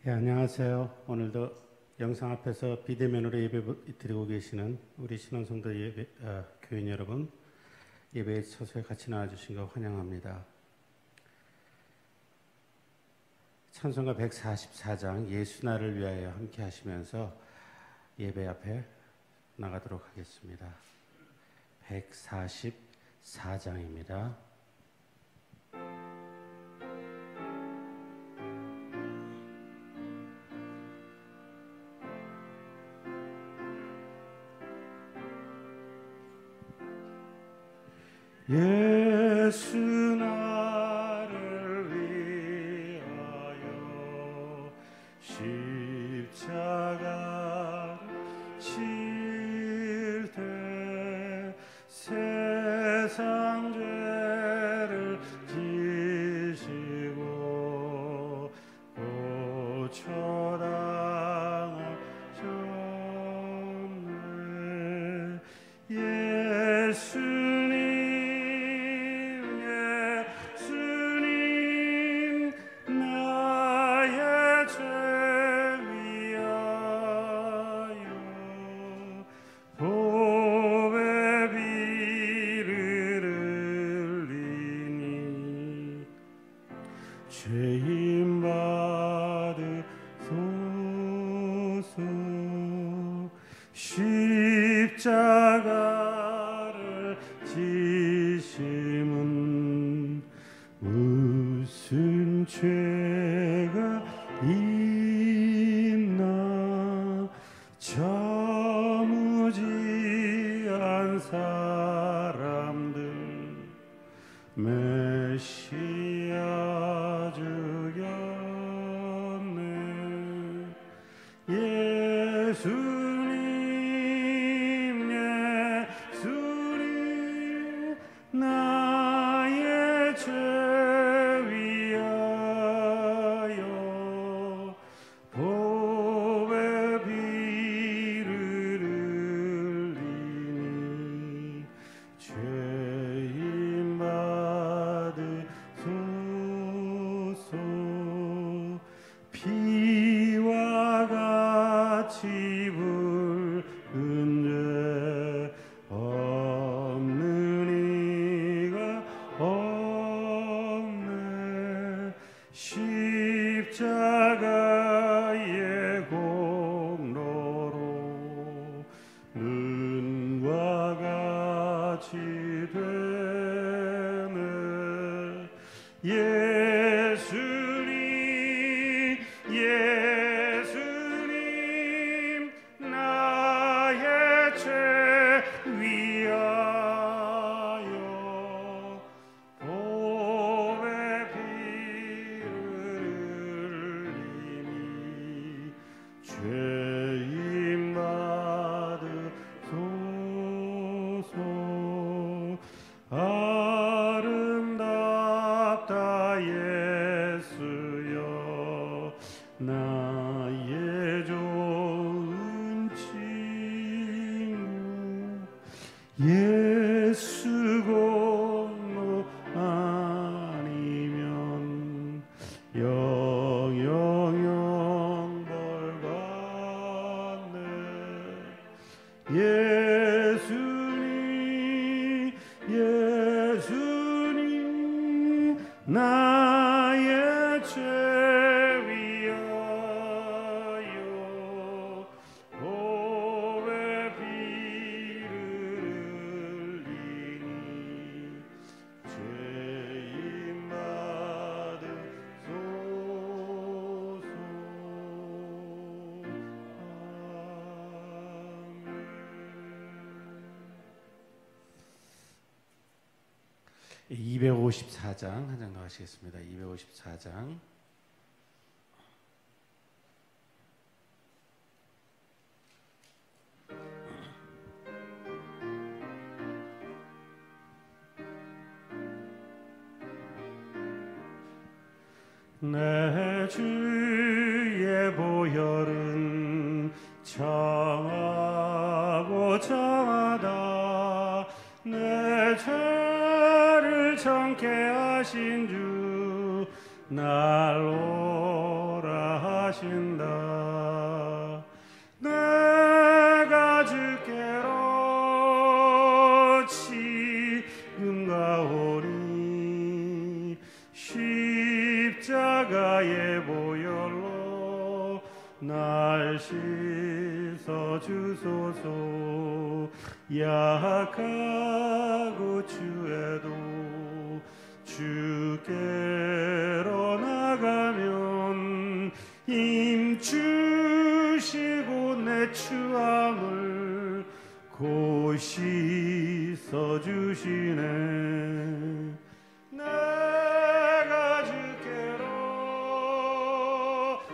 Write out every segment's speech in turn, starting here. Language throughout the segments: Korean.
안녕하세요. 오늘도 영상 앞에서 비대면으로 예배 드리고 계시는 우리 신원성도 교인 여러분, 예배의 처소에 같이 나와주신 거 환영합니다. 찬송가 144장 예수 나를 위하여 함께 하시면서 예배 앞에 나가도록 하겠습니다. 144장입니다. 예수 나를 위하여 십자가 칠 때 세상 죄를 지시고 고쳐당하셨네. 죄인 받으소서. 십자가를 지심은 무슨 죄가 있나. 저무지한 사람들 메시아 죽였네. 예수님 나의 죄 위하여 보배 비를 흘리니 죄인 받으소서. 피와 같이 붉은 죄 없는 이가 없네. 십자가의 공로로 눈과 같이 되네. 예수님 나의 죄 위하여 보배 피를 흘리니 죄인 받으소서. 아름답다 예수여 나의 좋은 친구. 예수 공로 아니면 영영 벌받네. 예수님 나의 죄 위하여 보배 피를 흘리니 죄인 받으소서. 아멘. 254장 한 장 더 하시겠습니다. 254장. 내 주의 보혈은 정하고 정하다. 내 죄를 정케 하신 주 날 오라 하신다. 내가 주께로 지금 가오니 십자가의 보혈로 날 씻어 주소서. 약하고 추해도 주께로 나가면 힘 주시고 내 추함을 곧 씻어주시네. 내가 주께로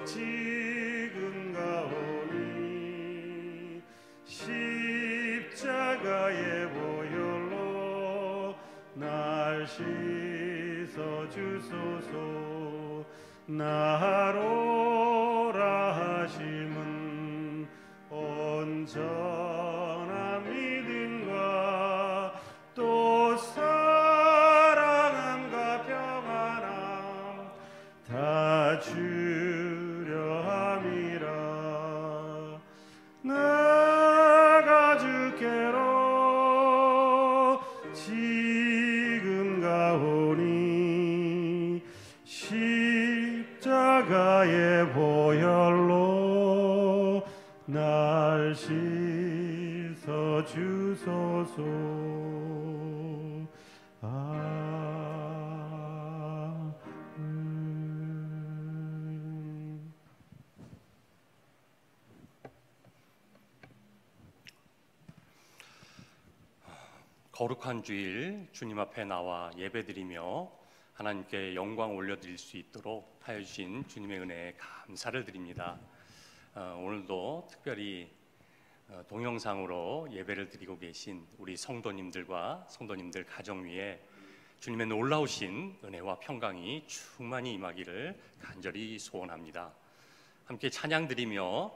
지금 가오니 십자가의 보혈로 날 씻어주소서. 나로라 하심은 온전한 믿음과 또 사랑함과 평안함 다 주려 함이라. 내가 주께로 지금 가오니 십자가의 보혈로 날 씻어 주소서. 거룩한 주일 주님 앞에 나와 예배드리며 하나님께 영광 올려드릴 수 있도록 하여 주신 주님의 은혜에 감사를 드립니다. 오늘도 특별히 동영상으로 예배를 드리고 계신 우리 성도님들과 성도님들 가정 위에 주님의 놀라우신 은혜와 평강이 충만히 임하기를 간절히 소원합니다. 함께 찬양 드리며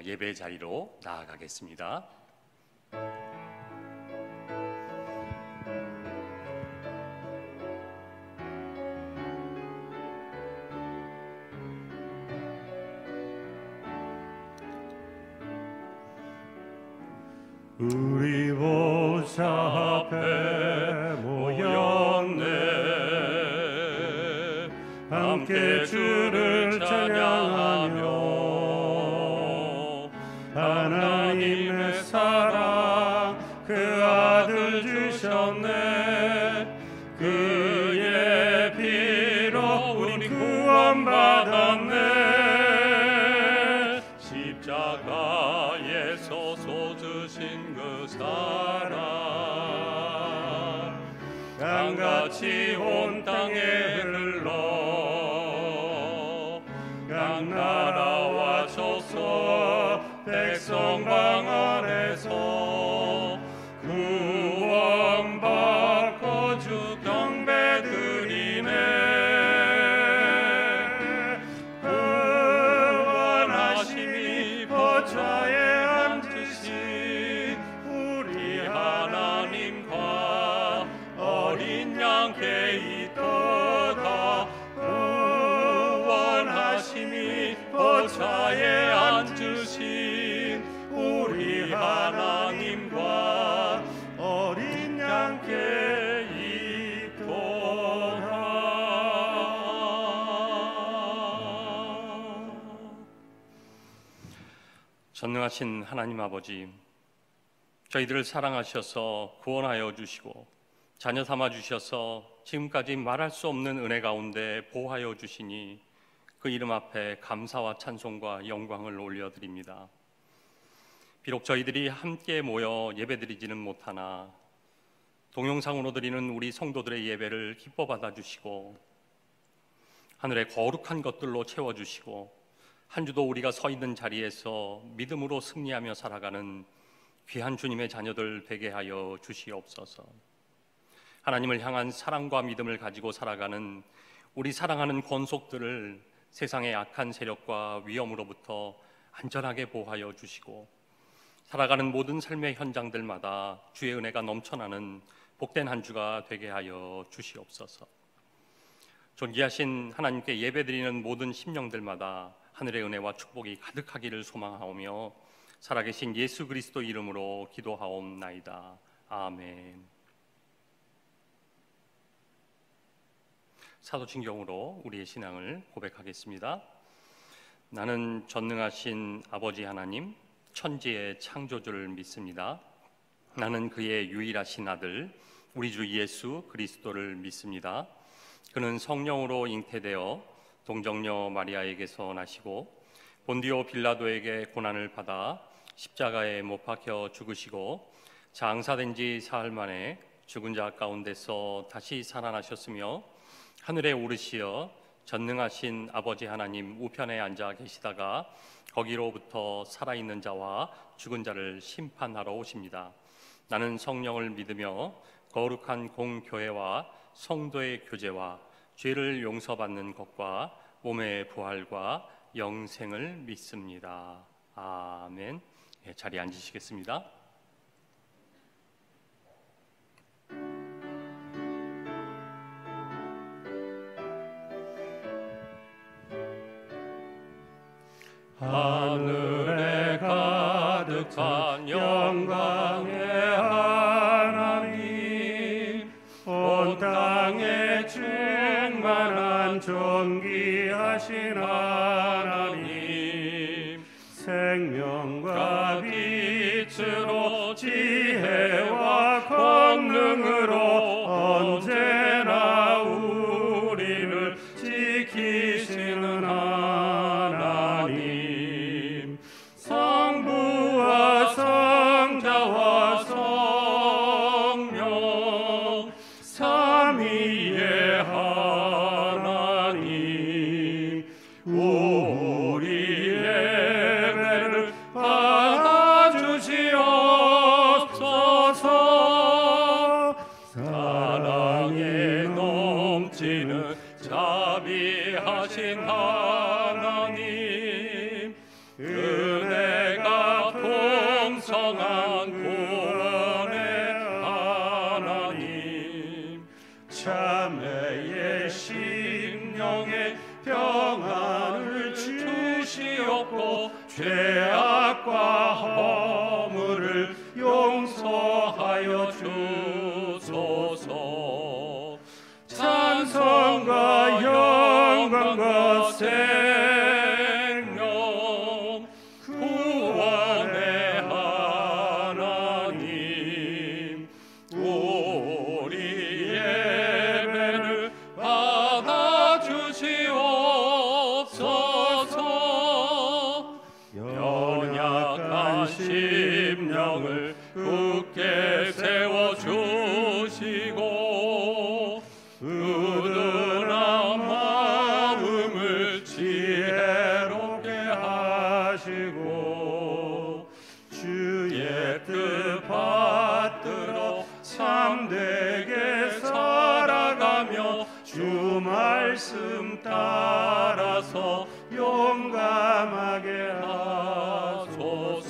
예배 자리로 나아가겠습니다. 우리 보좌 앞에 모였네. 함께 주를 찬양하며 하나님의 사랑 그 아들 주셨네. 그의 피로 우리 구원받았네. 십자가에서 쏟으신 그 사랑 강같이 온 땅에 흘러 각 나라와 족속 백성 방언에서 구원받고 주 경배 드리네. 구원하심이 보좌에 보좌에 앉으신 우리 하나님과 어린 양께 있도다. 전능하신 하나님 아버지, 저희들을 사랑하셔서 구원하여 주시고 자녀 삼아 주셔서 지금까지 말할 수 없는 은혜 가운데 보호하여 주시니 그 이름 앞에 감사와 찬송과 영광을 올려드립니다. 비록 저희들이 함께 모여 예배드리지는 못하나 동영상으로 드리는 우리 성도들의 예배를 기뻐 받아주시고 하늘의 거룩한 것들로 채워주시고 한 주도 우리가 서 있는 자리에서 믿음으로 승리하며 살아가는 귀한 주님의 자녀들 되게 하여 주시옵소서. 하나님을 향한 사랑과 믿음을 가지고 살아가는 우리 사랑하는 권속들을 세상의 악한 세력과 위험으로부터 안전하게 보호하여 주시고 살아가는 모든 삶의 현장들마다 주의 은혜가 넘쳐나는 복된 한 주가 되게 하여 주시옵소서. 존귀하신 하나님께 예배드리는 모든 심령들마다 하늘의 은혜와 축복이 가득하기를 소망하오며 살아계신 예수 그리스도 이름으로 기도하옵나이다. 아멘. 사도신경으로 우리의 신앙을 고백하겠습니다. 나는 전능하신 아버지 하나님, 천지의 창조주를 믿습니다. 나는 그의 유일하신 아들, 우리 주 예수 그리스도를 믿습니다. 그는 성령으로 잉태되어 동정녀 마리아에게서 나시고 본디오 빌라도에게 고난을 받아 십자가에 못 박혀 죽으시고 장사된 지 사흘 만에 죽은 자 가운데서 다시 살아나셨으며 하늘에 오르시어 전능하신 아버지 하나님 우편에 앉아 계시다가 거기로부터 살아있는 자와 죽은 자를 심판하러 오십니다. 나는 성령을 믿으며 거룩한 공교회와 성도의 교제와 죄를 용서받는 것과 몸의 부활과 영생을 믿습니다. 아멘. 자리에 앉으시겠습니다. 하늘에 가득한 영광의 하나님, 온 땅에 충만한 존귀하신 하나님, 생명과 빛으로 지혜와 권능으로 언제나 우리를 지키시는 하나님, 성부와 성자와 성령 삼위의 하나님, 우리 예배를 받아주시옵소서. 사랑에 넘치는 자비하신 하나님, 은혜가 풍성한 구원의 하나님, 자매의 심령에 평안을 주시옵고 죄악과 허물을 용서하여 주소서. 찬송과 영광과 생명 구원의 하나님, 우리 예배를 받아주시옵소서. 연약한 심령을 굳게 세워주시고 으둔한 마음을 지혜롭게 하시고 주의 뜻 받들어 참되게 살아가며 주 말씀 따라서 용감하게 하소서.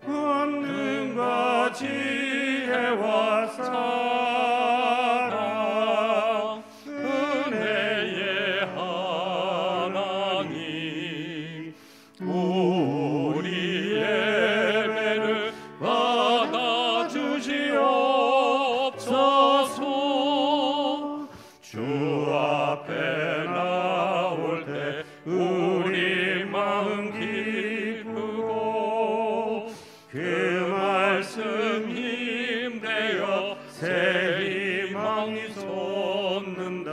권능과 지혜와 사랑, 은혜의 하나님, 우리 예배를 받아주시옵소서. 주 앞에 나올 때 우리 마음 기쁘고 그 말씀 힘내어 새 희망이 솟는다.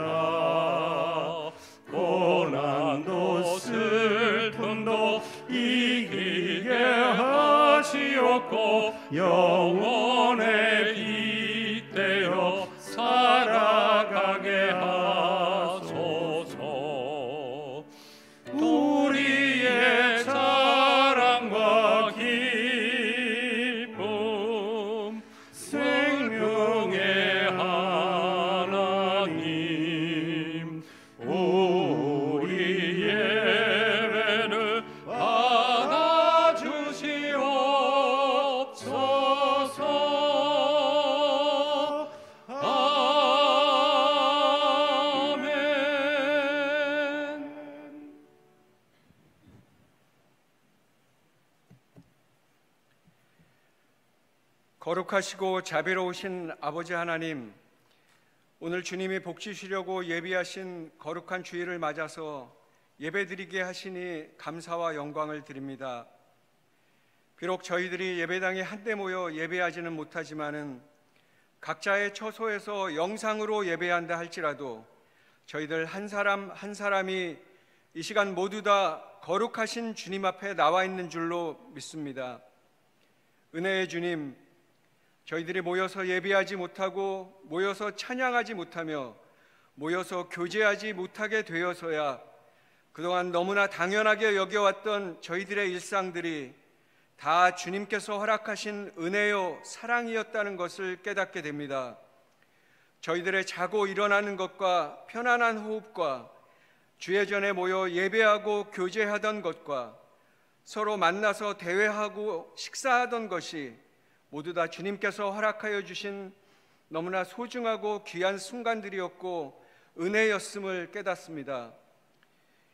고난도 슬픔도 이기게 하시옵고 영원에 빗대어 살아가게 하소서. 우리의 자랑과 기쁨, 생명의 하나님, 우리 예배를 받아주시옵소서. 거룩하시고 자비로우신 아버지 하나님, 오늘 주님이 복 주시려고 예비하신 거룩한 주일을 맞아서 예배드리게 하시니 감사와 영광을 드립니다. 비록 저희들이 예배당에 한데 모여 예배하지는 못하지만은 각자의 처소에서 영상으로 예배한다 할지라도 저희들 한 사람 한 사람이 이 시간 모두 다 거룩하신 주님 앞에 나와 있는 줄로 믿습니다. 은혜의 주님, 저희들이 모여서 예배하지 못하고 모여서 찬양하지 못하며 모여서 교제하지 못하게 되어서야 그동안 너무나 당연하게 여겨왔던 저희들의 일상들이 다 주님께서 허락하신 은혜요 사랑이었다는 것을 깨닫게 됩니다. 저희들의 자고 일어나는 것과 편안한 호흡과 주의 전에 모여 예배하고 교제하던 것과 서로 만나서 대화하고 식사하던 것이 모두 다 주님께서 허락하여 주신 너무나 소중하고 귀한 순간들이었고 은혜였음을 깨닫습니다.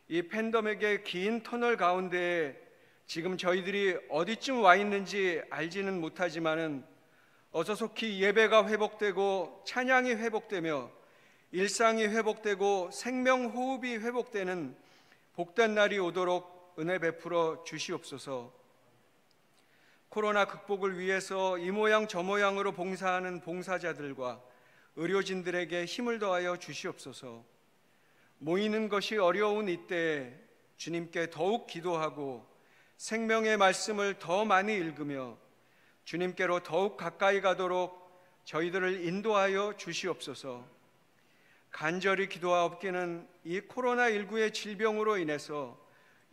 이 팬덤에게 긴 터널 가운데에 지금 저희들이 어디쯤 와 있는지 알지는 못하지만은 어서 속히 예배가 회복되고 찬양이 회복되며 일상이 회복되고 생명 호흡이 회복되는 복된 날이 오도록 은혜 베풀어 주시옵소서. 코로나 극복을 위해서 이 모양 저 모양으로 봉사하는 봉사자들과 의료진들에게 힘을 더하여 주시옵소서. 모이는 것이 어려운 이때에 주님께 더욱 기도하고 생명의 말씀을 더 많이 읽으며 주님께로 더욱 가까이 가도록 저희들을 인도하여 주시옵소서. 간절히 기도하옵기는 이 코로나19의 질병으로 인해서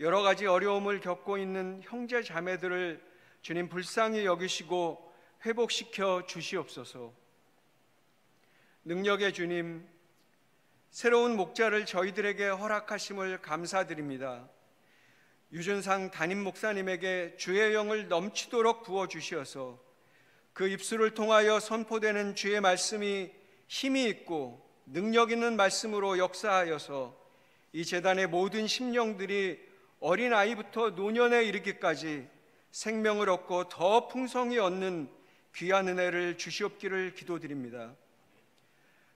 여러 가지 어려움을 겪고 있는 형제 자매들을 주님 불쌍히 여기시고 회복시켜 주시옵소서. 능력의 주님, 새로운 목자를 저희들에게 허락하심을 감사드립니다. 유준상 담임 목사님에게 주의 영을 넘치도록 부어주시어서 그 입술을 통하여 선포되는 주의 말씀이 힘이 있고 능력 있는 말씀으로 역사하여서 이 재단의 모든 심령들이 어린아이부터 노년에 이르기까지 생명을 얻고 더 풍성히 얻는 귀한 은혜를 주시옵기를 기도드립니다.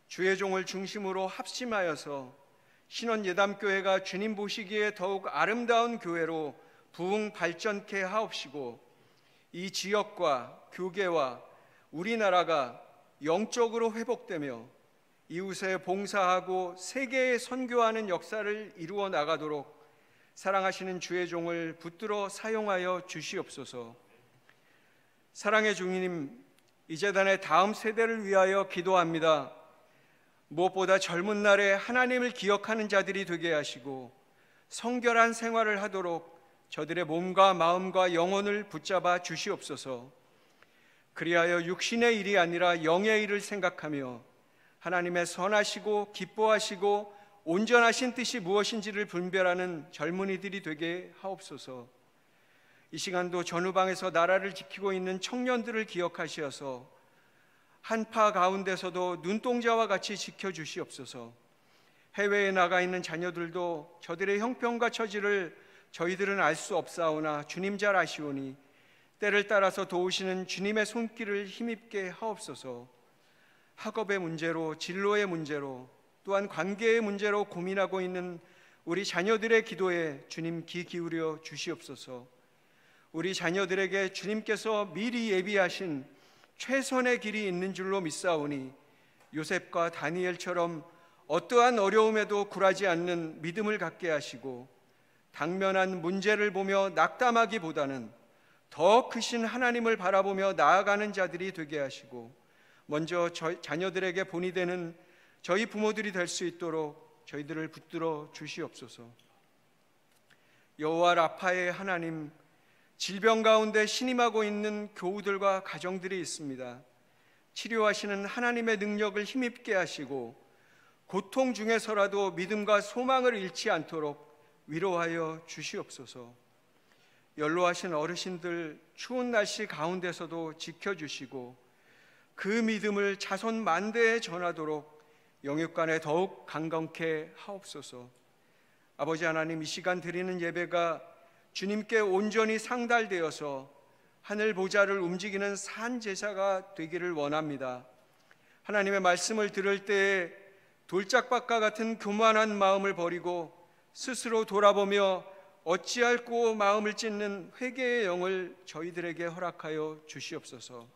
주의 종을 중심으로 합심하여서 신원예담교회가 주님 보시기에 더욱 아름다운 교회로 부흥 발전케 하옵시고 이 지역과 교계와 우리나라가 영적으로 회복되며 이웃에 봉사하고 세계에 선교하는 역사를 이루어 나가도록 사랑하시는 주의 종을 붙들어 사용하여 주시옵소서. 사랑의 주님, 이 재단의 다음 세대를 위하여 기도합니다. 무엇보다 젊은 날에 하나님을 기억하는 자들이 되게 하시고 성결한 생활을 하도록 저들의 몸과 마음과 영혼을 붙잡아 주시옵소서. 그리하여 육신의 일이 아니라 영의 일을 생각하며 하나님의 선하시고 기뻐하시고 온전하신 뜻이 무엇인지를 분별하는 젊은이들이 되게 하옵소서. 이 시간도 전후방에서 나라를 지키고 있는 청년들을 기억하시어서 한파 가운데서도 눈동자와 같이 지켜주시옵소서. 해외에 나가 있는 자녀들도 저들의 형편과 처지를 저희들은 알 수 없사오나 주님 잘 아시오니 때를 따라서 도우시는 주님의 손길을 힘입게 하옵소서. 학업의 문제로, 진로의 문제로, 또한 관계의 문제로 고민하고 있는 우리 자녀들의 기도에 주님 귀 기울여 주시옵소서. 우리 자녀들에게 주님께서 미리 예비하신 최선의 길이 있는 줄로 믿사오니 요셉과 다니엘처럼 어떠한 어려움에도 굴하지 않는 믿음을 갖게 하시고 당면한 문제를 보며 낙담하기보다는 더 크신 하나님을 바라보며 나아가는 자들이 되게 하시고 먼저 자녀들에게 본이 되는 저희 부모들이 될 수 있도록 저희들을 붙들어 주시옵소서. 여호와 라파의 하나님, 질병 가운데 신임하고 있는 교우들과 가정들이 있습니다. 치료하시는 하나님의 능력을 힘입게 하시고 고통 중에서라도 믿음과 소망을 잃지 않도록 위로하여 주시옵소서. 연로하신 어르신들 추운 날씨 가운데서도 지켜주시고 그 믿음을 자손 만대에 전하도록 영육간에 더욱 강건케 하옵소서. 아버지 하나님, 이 시간 드리는 예배가 주님께 온전히 상달되어서 하늘 보좌를 움직이는 산 제사가 되기를 원합니다. 하나님의 말씀을 들을 때 돌짝밭과 같은 교만한 마음을 버리고 스스로 돌아보며 어찌할꼬 마음을 찢는 회개의 영을 저희들에게 허락하여 주시옵소서.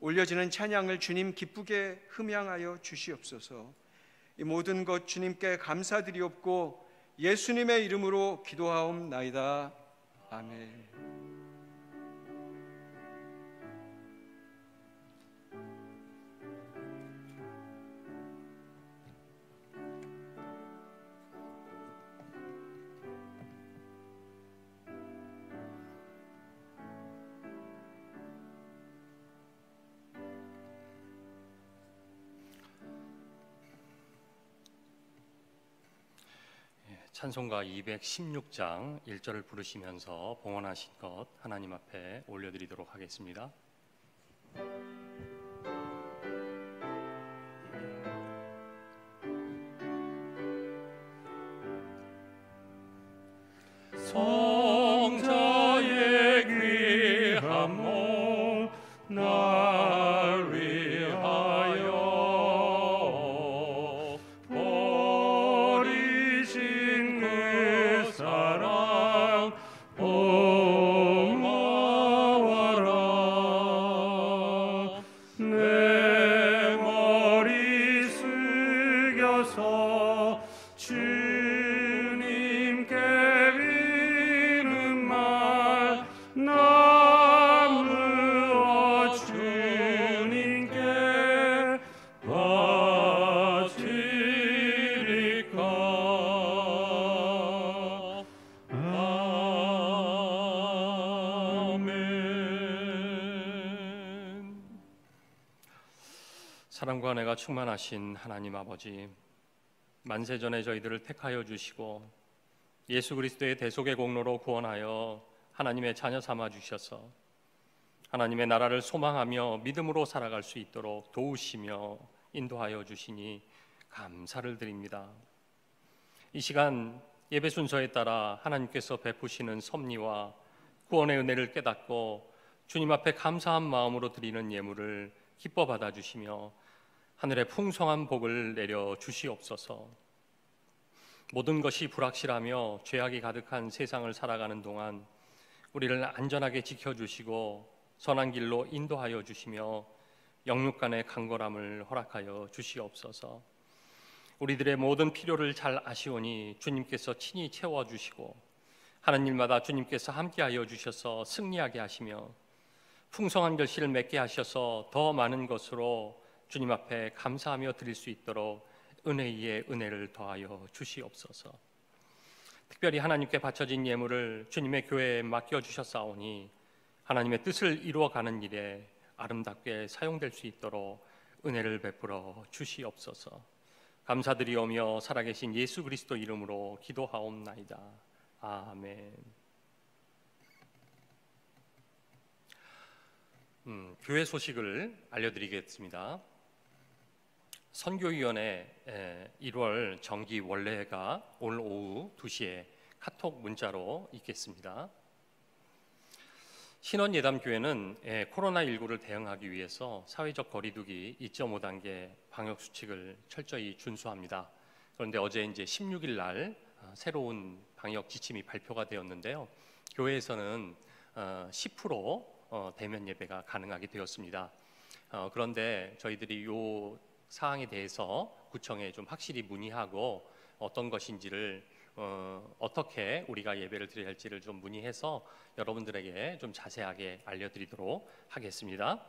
올려지는 찬양을 주님 기쁘게 흠양하여 주시옵소서. 이 모든 것 주님께 감사드리옵고 예수님의 이름으로 기도하옵나이다. 아멘. 찬송가 216장 1절을 부르시면서 봉헌하신 것 하나님 앞에 올려드리도록 하겠습니다. 성자의 귀한 몸 날 위하여 버리신 그 사랑 고마워라. 내 머리 숙여서 주님께 비는 말 나누어 주님께 바치리까. 아멘. 사랑과 은혜가 충만하신 하나님 아버지, 만세전에 저희들을 택하여 주시고 예수 그리스도의 대속의 공로로 구원하여 하나님의 자녀 삼아 주셔서 하나님의 나라를 소망하며 믿음으로 살아갈 수 있도록 도우시며 인도하여 주시니 감사를 드립니다. 이 시간 예배 순서에 따라 하나님께서 베푸시는 섭리와 구원의 은혜를 깨닫고 주님 앞에 감사한 마음으로 드리는 예물을 기뻐 받아주시며 하늘의 풍성한 복을 내려 주시옵소서. 모든 것이 불확실하며 죄악이 가득한 세상을 살아가는 동안 우리를 안전하게 지켜주시고 선한 길로 인도하여 주시며 영육 간의 강건함을 허락하여 주시옵소서. 우리들의 모든 필요를 잘 아시오니 주님께서 친히 채워주시고 하는 일마다 주님께서 함께하여 주셔서 승리하게 하시며 풍성한 결실을 맺게 하셔서 더 많은 것으로 주님 앞에 감사하며 드릴 수 있도록 은혜 위에 은혜를 더하여 주시옵소서. 특별히 하나님께 바쳐진 예물을 주님의 교회에 맡겨주셨사오니 하나님의 뜻을 이루어가는 일에 아름답게 사용될 수 있도록 은혜를 베풀어 주시옵소서. 감사드리오며 살아계신 예수 그리스도 이름으로 기도하옵나이다. 아멘. 교회 소식을 알려드리겠습니다. 선교위원회 1월 정기 원례가 오늘 오후 2시에 카톡 문자로 있겠습니다. 신원예담교회는 코로나19를 대응하기 위해서 사회적 거리두기 2.5단계 방역수칙을 철저히 준수합니다. 그런데 어제 이제 16일 날 새로운 방역 지침이 발표가 되었는데요. 교회에서는 10% 대면 예배가 가능하게 되었습니다. 그런데 저희들이 이 사항에 대해서 구청에 좀 확실히 문의하고 어떤 것인지를 어떻게 우리가 예배를 드려야 할지를 좀 문의해서 여러분들에게 좀 자세하게 알려드리도록 하겠습니다.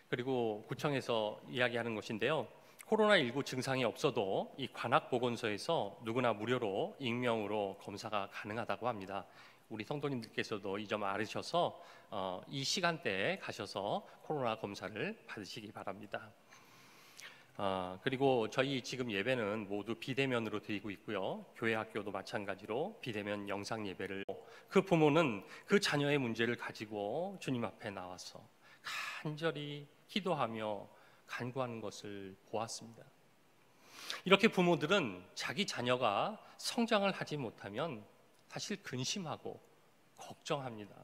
그리고 구청에서 이야기하는 것인데요. 코로나19 증상이 없어도 이 관악보건소에서 누구나 무료로 익명으로 검사가 가능하다고 합니다. 우리 성도님들께서도 이 점 알으셔서 이 시간대에 가셔서 코로나 검사를 받으시기 바랍니다. 그리고 저희 지금 예배는 모두 비대면으로 드리고 있고요. 교회 학교도 마찬가지로 비대면 영상 예배를, 그 부모는 그 자녀의 문제를 가지고 주님 앞에 나와서 간절히 기도하며 간구하는 것을 보았습니다. 이렇게 부모들은 자기 자녀가 성장을 하지 못하면 사실 근심하고 걱정합니다.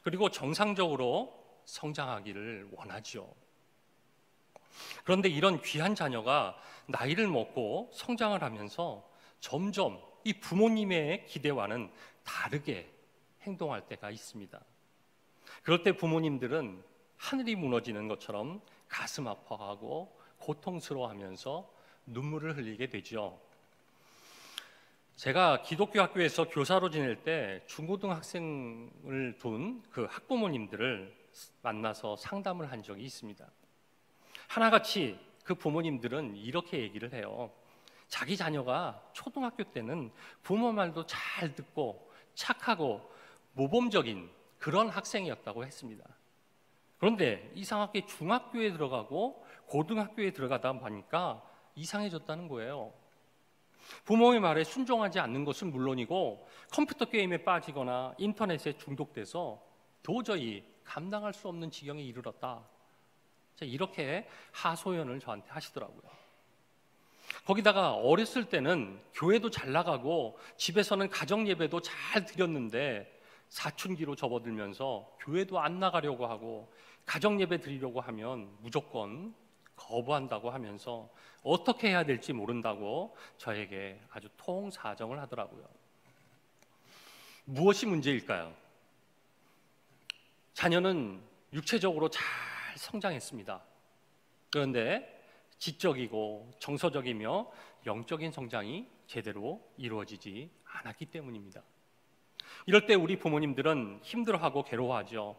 그리고 정상적으로 성장하기를 원하죠. 그런데 이런 귀한 자녀가 나이를 먹고 성장을 하면서 점점 이 부모님의 기대와는 다르게 행동할 때가 있습니다. 그럴 때 부모님들은 하늘이 무너지는 것처럼 가슴 아파하고 고통스러워하면서 눈물을 흘리게 되죠. 제가 기독교 학교에서 교사로 지낼 때 중고등학생을 둔 그 학부모님들을 만나서 상담을 한 적이 있습니다. 하나같이 그 부모님들은 이렇게 얘기를 해요. 자기 자녀가 초등학교 때는 부모 말도 잘 듣고 착하고 모범적인 그런 학생이었다고 했습니다. 그런데 이상하게 중학교에 들어가고 고등학교에 들어가다 보니까 이상해졌다는 거예요. 부모의 말에 순종하지 않는 것은 물론이고 컴퓨터 게임에 빠지거나 인터넷에 중독돼서 도저히 감당할 수 없는 지경에 이르렀다. 이렇게 하소연을 저한테 하시더라고요. 거기다가 어렸을 때는 교회도 잘 나가고 집에서는 가정 예배도 잘 드렸는데 사춘기로 접어들면서 교회도 안 나가려고 하고 가정 예배 드리려고 하면 무조건 거부한다고 하면서 어떻게 해야 될지 모른다고 저에게 아주 통사정을 하더라고요. 무엇이 문제일까요? 자녀는 육체적으로 잘 성장했습니다. 그런데 지적이고 정서적이며 영적인 성장이 제대로 이루어지지 않았기 때문입니다. 이럴 때 우리 부모님들은 힘들어하고 괴로워하죠.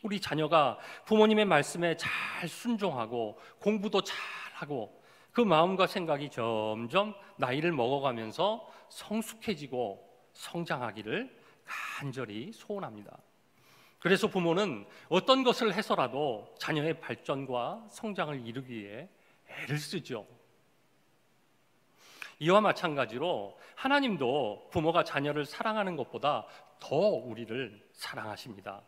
우리 자녀가 부모님의 말씀에 잘 순종하고 공부도 잘하고 그 마음과 생각이 점점 나이를 먹어가면서 성숙해지고 성장하기를 간절히 소원합니다. 그래서 부모는 어떤 것을 해서라도 자녀의 발전과 성장을 이루기 위해 애를 쓰죠. 이와 마찬가지로 하나님도 부모가 자녀를 사랑하는 것보다 더 우리를 사랑하십니다.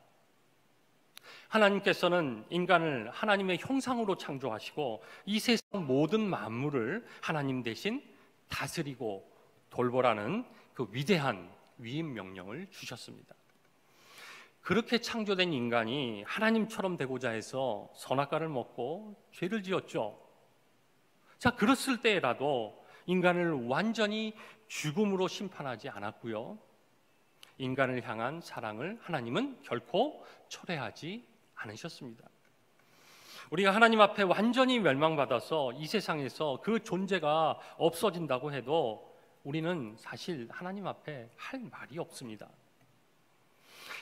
하나님께서는 인간을 하나님의 형상으로 창조하시고 이 세상 모든 만물을 하나님 대신 다스리고 돌보라는 그 위대한 위임 명령을 주셨습니다. 그렇게 창조된 인간이 하나님처럼 되고자 해서 선악과를 먹고 죄를 지었죠. 자, 그랬을 때라도 인간을 완전히 죽음으로 심판하지 않았고요. 인간을 향한 사랑을 하나님은 결코 철회하지 않으셨습니다. 우리가 하나님 앞에 완전히 멸망받아서 이 세상에서 그 존재가 없어진다고 해도 우리는 사실 하나님 앞에 할 말이 없습니다.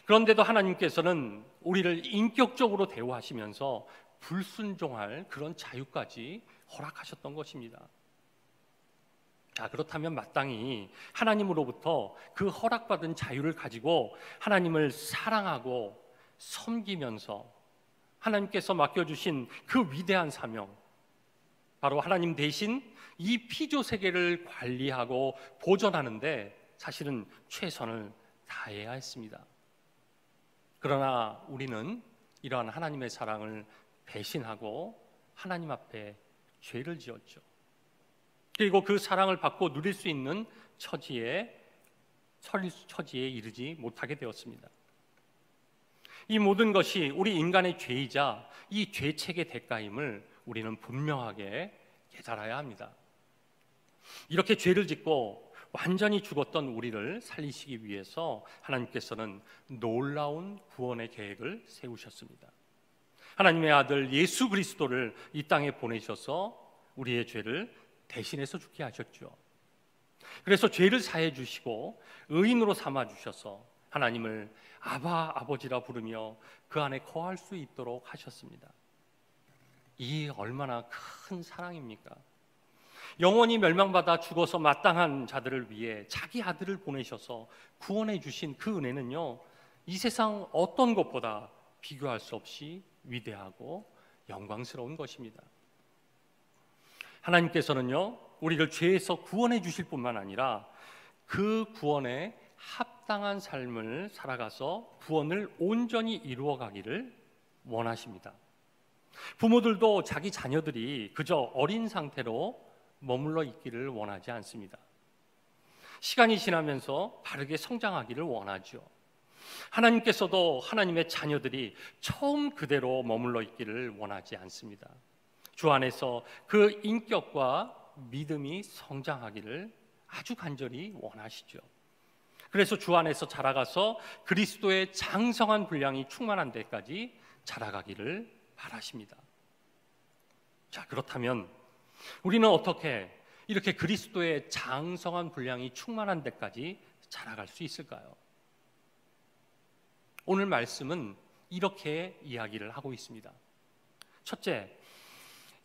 그런데도 하나님께서는 우리를 인격적으로 대우하시면서 불순종할 그런 자유까지 허락하셨던 것입니다. 자, 그렇다면 마땅히 하나님으로부터 그 허락받은 자유를 가지고 하나님을 사랑하고 섬기면서 하나님께서 맡겨주신 그 위대한 사명, 바로 하나님 대신 이 피조 세계를 관리하고 보존하는데 사실은 최선을 다해야 했습니다. 그러나 우리는 이러한 하나님의 사랑을 배신하고 하나님 앞에 죄를 지었죠. 그리고 그 사랑을 받고 누릴 수 있는 처지에 이르지 못하게 되었습니다. 이 모든 것이 우리 인간의 죄이자 이 죄책의 대가임을 우리는 분명하게 깨달아야 합니다. 이렇게 죄를 짓고 완전히 죽었던 우리를 살리시기 위해서 하나님께서는 놀라운 구원의 계획을 세우셨습니다. 하나님의 아들 예수 그리스도를 이 땅에 보내셔서 우리의 죄를 대신해서 죽게 하셨죠. 그래서 죄를 사해 주시고 의인으로 삼아 주셔서 하나님을 아바 아버지라 부르며 그 안에 거할 수 있도록 하셨습니다. 이 얼마나 큰 사랑입니까? 영원히 멸망받아 죽어서 마땅한 자들을 위해 자기 아들을 보내셔서 구원해 주신 그 은혜는요, 이 세상 어떤 것보다 비교할 수 없이 위대하고 영광스러운 것입니다. 하나님께서는요, 우리를 죄에서 구원해 주실 뿐만 아니라 그 구원에 합당한 삶을 살아가서 구원을 온전히 이루어 가기를 원하십니다. 부모들도 자기 자녀들이 그저 어린 상태로 머물러 있기를 원하지 않습니다. 시간이 지나면서 바르게 성장하기를 원하죠. 하나님께서도 하나님의 자녀들이 처음 그대로 머물러 있기를 원하지 않습니다. 주 안에서 그 인격과 믿음이 성장하기를 아주 간절히 원하시죠. 그래서 주 안에서 자라가서 그리스도의 장성한 분량이 충만한 데까지 자라가기를 바라십니다. 자, 그렇다면 우리는 어떻게 이렇게 그리스도의 장성한 분량이 충만한 데까지 자라갈 수 있을까요? 오늘 말씀은 이렇게 이야기를 하고 있습니다. 첫째,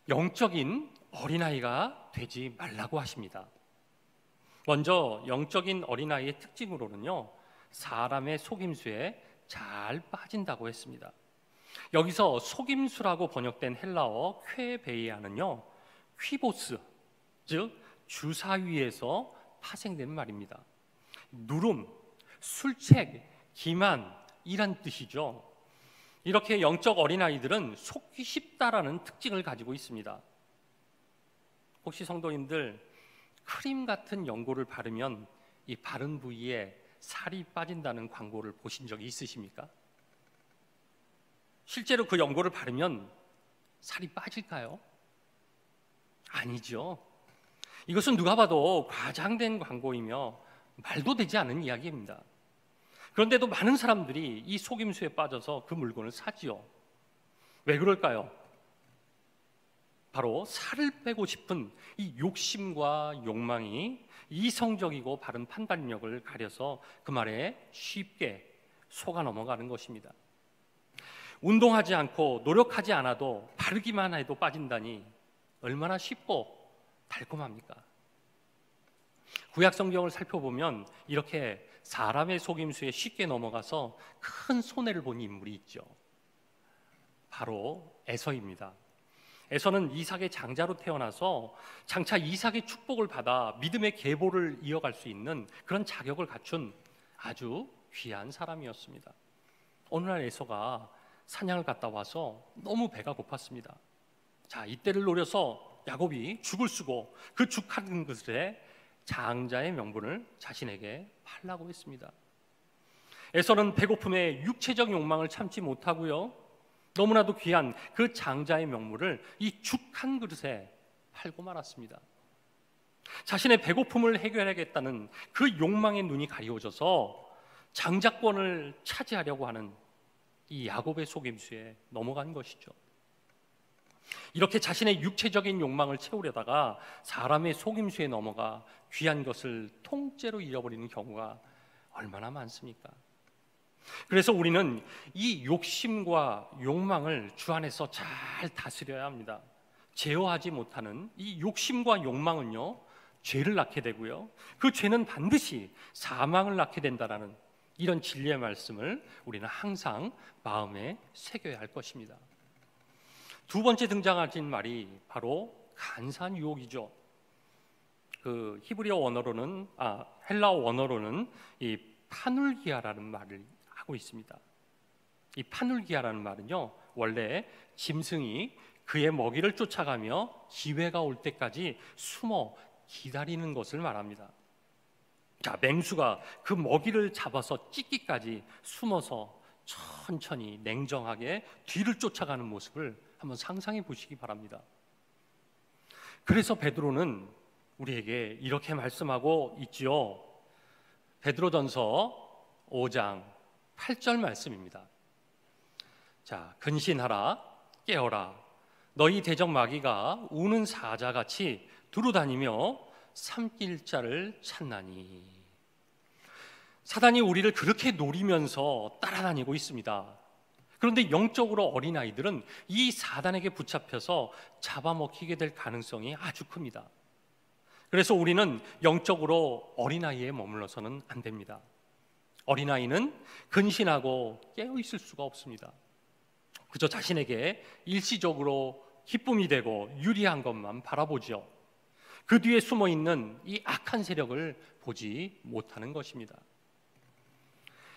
영적인 어린아이가 되지 말라고 하십니다. 먼저 영적인 어린아이의 특징으로는요, 사람의 속임수에 잘 빠진다고 했습니다. 여기서 속임수라고 번역된 헬라어 쾌베이아는요, 퀴보스, 즉 주사위에서 파생된 말입니다. 누름, 술책, 기만 이란 뜻이죠. 이렇게 영적 어린아이들은 속기 쉽다라는 특징을 가지고 있습니다. 혹시 성도님들 크림 같은 연고를 바르면 이 바른 부위에 살이 빠진다는 광고를 보신 적이 있으십니까? 실제로 그 연고를 바르면 살이 빠질까요? 아니죠. 이것은 누가 봐도 과장된 광고이며 말도 되지 않은 이야기입니다. 그런데도 많은 사람들이 이 속임수에 빠져서 그 물건을 사지요. 왜 그럴까요? 바로 살을 빼고 싶은 이 욕심과 욕망이 이성적이고 바른 판단력을 가려서 그 말에 쉽게 속아 넘어가는 것입니다. 운동하지 않고 노력하지 않아도 바르기만 해도 빠진다니 얼마나 쉽고 달콤합니까? 구약 성경을 살펴보면 이렇게 사람의 속임수에 쉽게 넘어가서 큰 손해를 본 인물이 있죠. 바로 에서입니다. 에서는 이삭의 장자로 태어나서 장차 이삭의 축복을 받아 믿음의 계보를 이어갈 수 있는 그런 자격을 갖춘 아주 귀한 사람이었습니다. 어느 날 에서가 사냥을 갔다 와서 너무 배가 고팠습니다. 자, 이때를 노려서 야곱이 죽을 쓰고 그 죽 한 그릇에 장자의 명분을 자신에게 팔라고 했습니다. 에서는 배고픔에 육체적 욕망을 참지 못하고요, 너무나도 귀한 그 장자의 명물을 이 죽 한 그릇에 팔고 말았습니다. 자신의 배고픔을 해결하겠다는 그 욕망의 눈이 가리워져서 장자권을 차지하려고 하는 이 야곱의 속임수에 넘어간 것이죠. 이렇게 자신의 육체적인 욕망을 채우려다가 사람의 속임수에 넘어가 귀한 것을 통째로 잃어버리는 경우가 얼마나 많습니까? 그래서 우리는 이 욕심과 욕망을 주 안에서 잘 다스려야 합니다. 제어하지 못하는 이 욕심과 욕망은요, 죄를 낳게 되고요, 그 죄는 반드시 사망을 낳게 된다라는 이런 진리의 말씀을 우리는 항상 마음에 새겨야 할 것입니다. 두 번째 등장하신 말이 바로 간사한 유혹이죠. 그 히브리어 원어로는 헬라어 원어로는 이 파눌기아라는 말을 하고 있습니다. 이 파눌기아라는 말은요, 원래 짐승이 그의 먹이를 쫓아가며 기회가 올 때까지 숨어 기다리는 것을 말합니다. 자, 맹수가 그 먹이를 잡아서 찢기까지 숨어서 천천히 냉정하게 뒤를 쫓아가는 모습을 한번 상상해 보시기 바랍니다. 그래서 베드로는 우리에게 이렇게 말씀하고 있지요. 베드로전서 5장 8절 말씀입니다. 자, 근신하라, 깨어라. 너희 대적 마귀가 우는 사자같이 두루다니며 삼킬 자를 찾나니. 사단이 우리를 그렇게 노리면서 따라다니고 있습니다. 그런데 영적으로 어린아이들은 이 사단에게 붙잡혀서 잡아먹히게 될 가능성이 아주 큽니다. 그래서 우리는 영적으로 어린아이에 머물러서는 안 됩니다. 어린아이는 근신하고 깨어있을 수가 없습니다. 그저 자신에게 일시적으로 기쁨이 되고 유리한 것만 바라보죠. 그 뒤에 숨어있는 이 악한 세력을 보지 못하는 것입니다.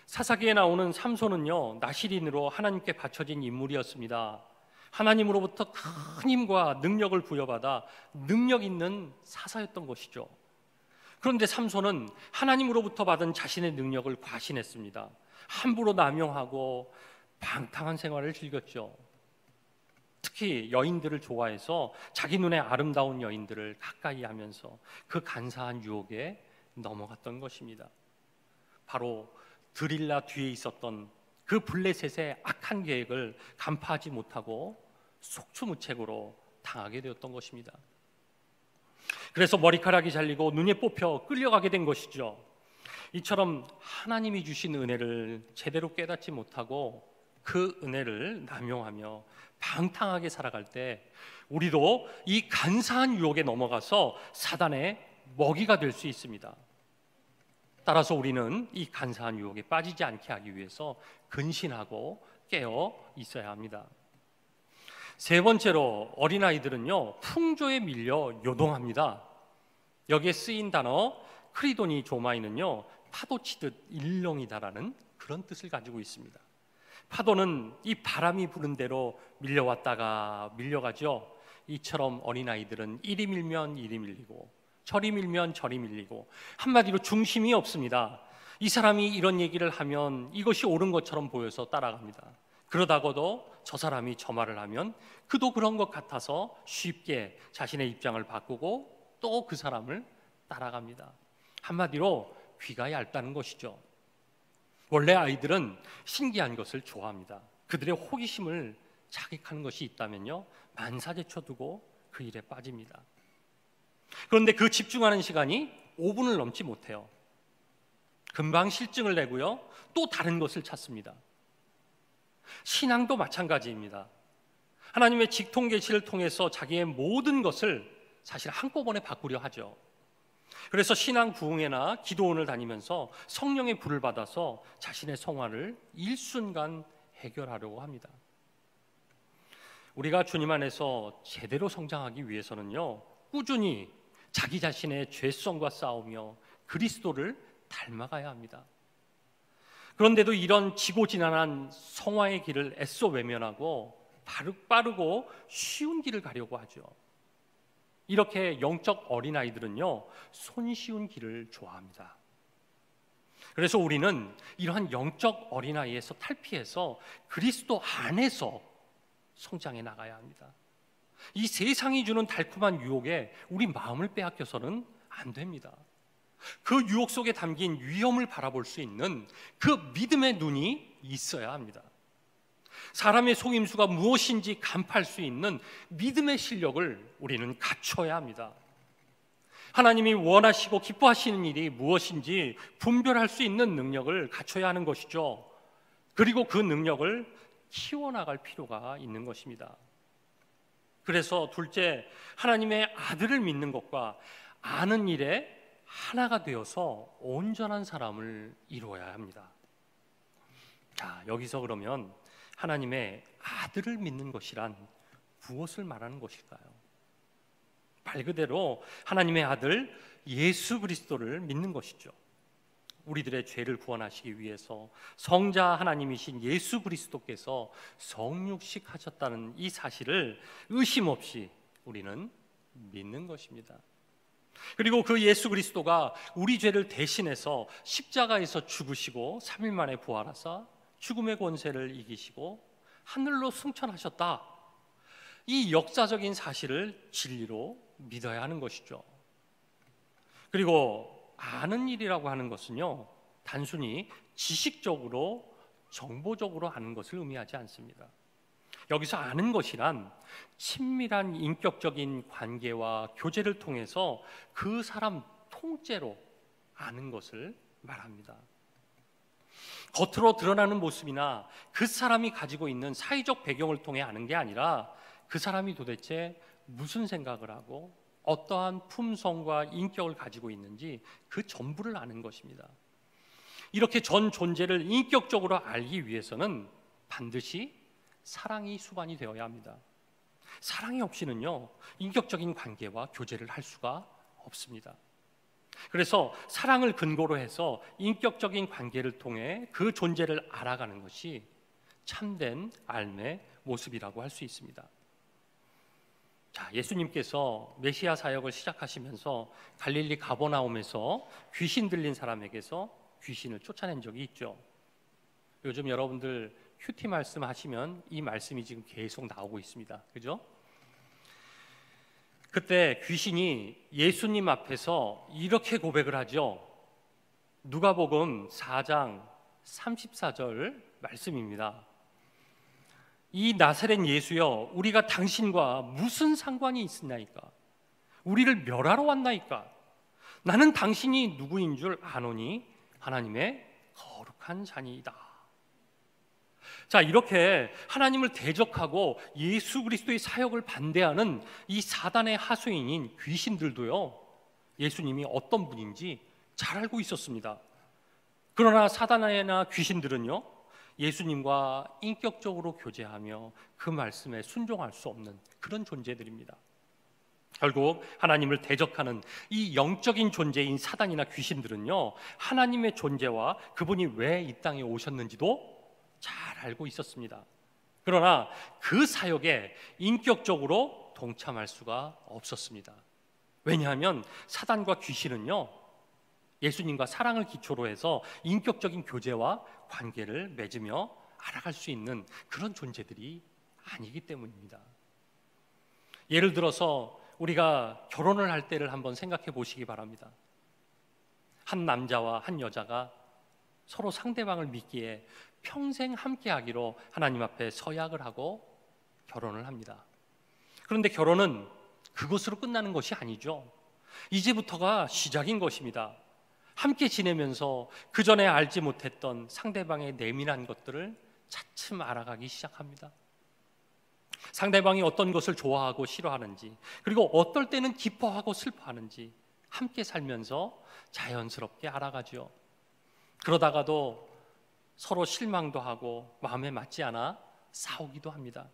사사기에 나오는 삼손은요, 나실인으로 하나님께 바쳐진 인물이었습니다. 하나님으로부터 큰 힘과 능력을 부여받아 능력 있는 사사였던 것이죠. 그런데 삼손은 하나님으로부터 받은 자신의 능력을 과신했습니다. 함부로 남용하고 방탕한 생활을 즐겼죠. 특히 여인들을 좋아해서 자기 눈에 아름다운 여인들을 가까이 하면서 그 간사한 유혹에 넘어갔던 것입니다. 바로 드릴라 뒤에 있었던 그 블레셋의 악한 계획을 간파하지 못하고 속수무책으로 당하게 되었던 것입니다. 그래서 머리카락이 잘리고 눈에 뽑혀 끌려가게 된 것이죠. 이처럼 하나님이 주신 은혜를 제대로 깨닫지 못하고 그 은혜를 남용하며 방탕하게 살아갈 때 우리도 이 간사한 유혹에 넘어가서 사단의 먹이가 될 수 있습니다. 따라서 우리는 이 간사한 유혹에 빠지지 않게 하기 위해서 근신하고 깨어 있어야 합니다. 세 번째로 어린아이들은요, 풍조에 밀려 요동합니다. 여기에 쓰인 단어 크리도니 조마이는요, 파도치듯 일렁이다라는 그런 뜻을 가지고 있습니다. 파도는 이 바람이 부는 대로 밀려왔다가 밀려가죠. 이처럼 어린아이들은 이리 밀면 이리 밀리고 저리 밀면 저리 밀리고 한마디로 중심이 없습니다. 이 사람이 이런 얘기를 하면 이것이 옳은 것처럼 보여서 따라갑니다. 그러다가도 저 사람이 저 말을 하면 그도 그런 것 같아서 쉽게 자신의 입장을 바꾸고 또 그 사람을 따라갑니다. 한마디로 귀가 얇다는 것이죠. 원래 아이들은 신기한 것을 좋아합니다. 그들의 호기심을 자극하는 것이 있다면요, 만사제쳐 두고 그 일에 빠집니다. 그런데 그 집중하는 시간이 5분을 넘지 못해요. 금방 실증을 내고요, 또 다른 것을 찾습니다. 신앙도 마찬가지입니다. 하나님의 직통 계시를 통해서 자기의 모든 것을 사실 한꺼번에 바꾸려 하죠. 그래서 신앙 부흥회나 기도원을 다니면서 성령의 불을 받아서 자신의 성화를 일순간 해결하려고 합니다. 우리가 주님 안에서 제대로 성장하기 위해서는요, 꾸준히 자기 자신의 죄성과 싸우며 그리스도를 닮아가야 합니다. 그런데도 이런 지고지난한 성화의 길을 애써 외면하고 빠르고 쉬운 길을 가려고 하죠. 이렇게 영적 어린아이들은요, 손쉬운 길을 좋아합니다. 그래서 우리는 이러한 영적 어린아이에서 탈피해서 그리스도 안에서 성장해 나가야 합니다. 이 세상이 주는 달콤한 유혹에 우리 마음을 빼앗겨서는 안 됩니다. 그 유혹 속에 담긴 위험을 바라볼 수 있는 그 믿음의 눈이 있어야 합니다. 사람의 속임수가 무엇인지 간파할 수 있는 믿음의 실력을 우리는 갖춰야 합니다. 하나님이 원하시고 기뻐하시는 일이 무엇인지 분별할 수 있는 능력을 갖춰야 하는 것이죠. 그리고 그 능력을 키워나갈 필요가 있는 것입니다. 그래서 둘째, 하나님의 아들을 믿는 것과 아는 일에 하나가 되어서 온전한 사람을 이루어야 합니다. 자, 여기서 그러면 하나님의 아들을 믿는 것이란 무엇을 말하는 것일까요? 말 그대로 하나님의 아들 예수 그리스도를 믿는 것이죠. 우리들의 죄를 구원하시기 위해서 성자 하나님이신 예수 그리스도께서 성육식하셨다는 이 사실을 의심 없이 우리는 믿는 것입니다. 그리고 그 예수 그리스도가 우리 죄를 대신해서 십자가에서 죽으시고 3일 만에 부활하사 죽음의 권세를 이기시고 하늘로 승천하셨다. 이 역사적인 사실을 진리로 믿어야 하는 것이죠. 그리고 아는 일이라고 하는 것은요, 단순히 지식적으로 정보적으로 아는 것을 의미하지 않습니다. 여기서 아는 것이란 친밀한 인격적인 관계와 교제를 통해서 그 사람 통째로 아는 것을 말합니다. 겉으로 드러나는 모습이나 그 사람이 가지고 있는 사회적 배경을 통해 아는 게 아니라 그 사람이 도대체 무슨 생각을 하고 어떠한 품성과 인격을 가지고 있는지 그 전부를 아는 것입니다. 이렇게 전 존재를 인격적으로 알기 위해서는 반드시 사랑이 수반이 되어야 합니다. 사랑이 없이는요, 인격적인 관계와 교제를 할 수가 없습니다. 그래서 사랑을 근거로 해서 인격적인 관계를 통해 그 존재를 알아가는 것이 참된 삶의 모습이라고 할 수 있습니다. 자, 예수님께서 메시아 사역을 시작하시면서 갈릴리 가버나움에서 귀신 들린 사람에게서 귀신을 쫓아낸 적이 있죠. 요즘 여러분들 큐티 말씀 하시면 이 말씀이 지금 계속 나오고 있습니다. 그죠? 그때 귀신이 예수님 앞에서 이렇게 고백을 하죠. 누가복음 4장 34절 말씀입니다. 이 나사렛 예수여, 우리가 당신과 무슨 상관이 있으나이까? 우리를 멸하러 왔나이까? 나는 당신이 누구인 줄 아노니 하나님의 거룩한 자니이다. 자, 이렇게 하나님을 대적하고 예수 그리스도의 사역을 반대하는 이 사단의 하수인인 귀신들도요, 예수님이 어떤 분인지 잘 알고 있었습니다. 그러나 사단이나 귀신들은요, 예수님과 인격적으로 교제하며 그 말씀에 순종할 수 없는 그런 존재들입니다. 결국 하나님을 대적하는 이 영적인 존재인 사단이나 귀신들은요, 하나님의 존재와 그분이 왜 이 땅에 오셨는지도 잘 알고 있었습니다. 그러나 그 사역에 인격적으로 동참할 수가 없었습니다. 왜냐하면 사단과 귀신은요, 예수님과 사랑을 기초로 해서 인격적인 교제와 관계를 맺으며 알아갈 수 있는 그런 존재들이 아니기 때문입니다. 예를 들어서 우리가 결혼을 할 때를 한번 생각해 보시기 바랍니다. 한 남자와 한 여자가 서로 상대방을 믿기에 평생 함께하기로 하나님 앞에 서약을 하고 결혼을 합니다. 그런데 결혼은 그것으로 끝나는 것이 아니죠. 이제부터가 시작인 것입니다. 함께 지내면서 그 전에 알지 못했던 상대방의 내면한 것들을 차츰 알아가기 시작합니다. 상대방이 어떤 것을 좋아하고 싫어하는지, 그리고 어떨 때는 기뻐하고 슬퍼하는지 함께 살면서 자연스럽게 알아가죠. 그러다가도 서로 실망도 하고 마음에 맞지 않아 싸우기도 합니다.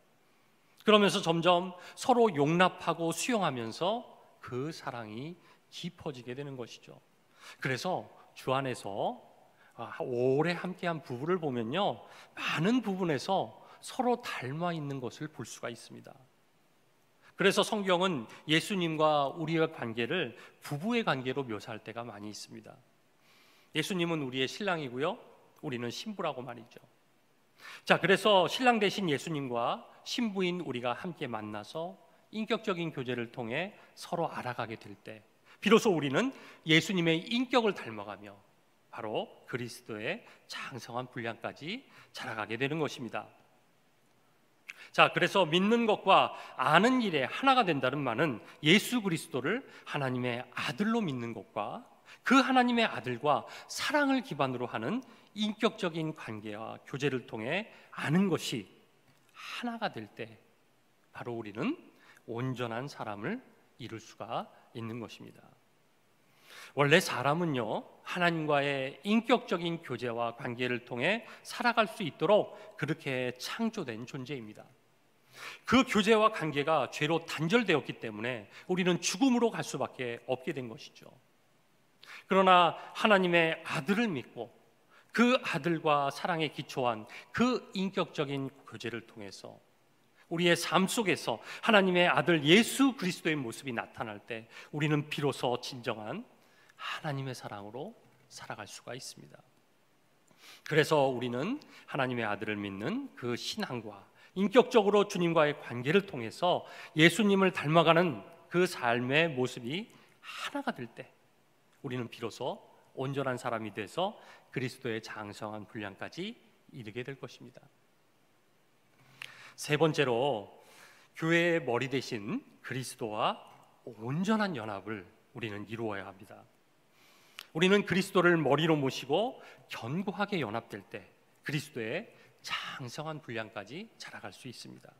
그러면서 점점 서로 용납하고 수용하면서 그 사랑이 깊어지게 되는 것이죠. 그래서 주 안에서 오래 함께한 부부를 보면요, 많은 부분에서 서로 닮아 있는 것을 볼 수가 있습니다. 그래서 성경은 예수님과 우리의 관계를 부부의 관계로 묘사할 때가 많이 있습니다. 예수님은 우리의 신랑이고요, 우리는 신부라고 말이죠. 자, 그래서 신랑 되신 예수님과 신부인 우리가 함께 만나서 인격적인 교제를 통해 서로 알아가게 될 때 비로소 우리는 예수님의 인격을 닮아가며 바로 그리스도의 장성한 분량까지 자라가게 되는 것입니다. 자, 그래서 믿는 것과 아는 일에 하나가 된다는 말은 예수 그리스도를 하나님의 아들로 믿는 것과 그 하나님의 아들과 사랑을 기반으로 하는 인격적인 관계와 교제를 통해 아는 것이 하나가 될 때 바로 우리는 온전한 사람을 이룰 수가 있는 것입니다. 원래 사람은요, 하나님과의 인격적인 교제와 관계를 통해 살아갈 수 있도록 그렇게 창조된 존재입니다. 그 교제와 관계가 죄로 단절되었기 때문에 우리는 죽음으로 갈 수밖에 없게 된 것이죠. 그러나 하나님의 아들을 믿고 그 아들과 사랑에 기초한 그 인격적인 교제를 통해서 우리의 삶 속에서 하나님의 아들 예수 그리스도의 모습이 나타날 때 우리는 비로소 진정한 하나님의 사랑으로 살아갈 수가 있습니다. 그래서 우리는 하나님의 아들을 믿는 그 신앙과 인격적으로 주님과의 관계를 통해서 예수님을 닮아가는 그 삶의 모습이 하나가 될 때 우리는 비로소 온전한 사람이 돼서 그리스도의 장성한 분량까지 이르게 될 것입니다. 세 번째로 교회의 머리 대신 그리스도와 온전한 연합을 우리는 이루어야 합니다. 우리는 그리스도를 머리로 모시고 견고하게 연합될 때 그리스도의 장성한 분량까지 자라갈 수 있습니다.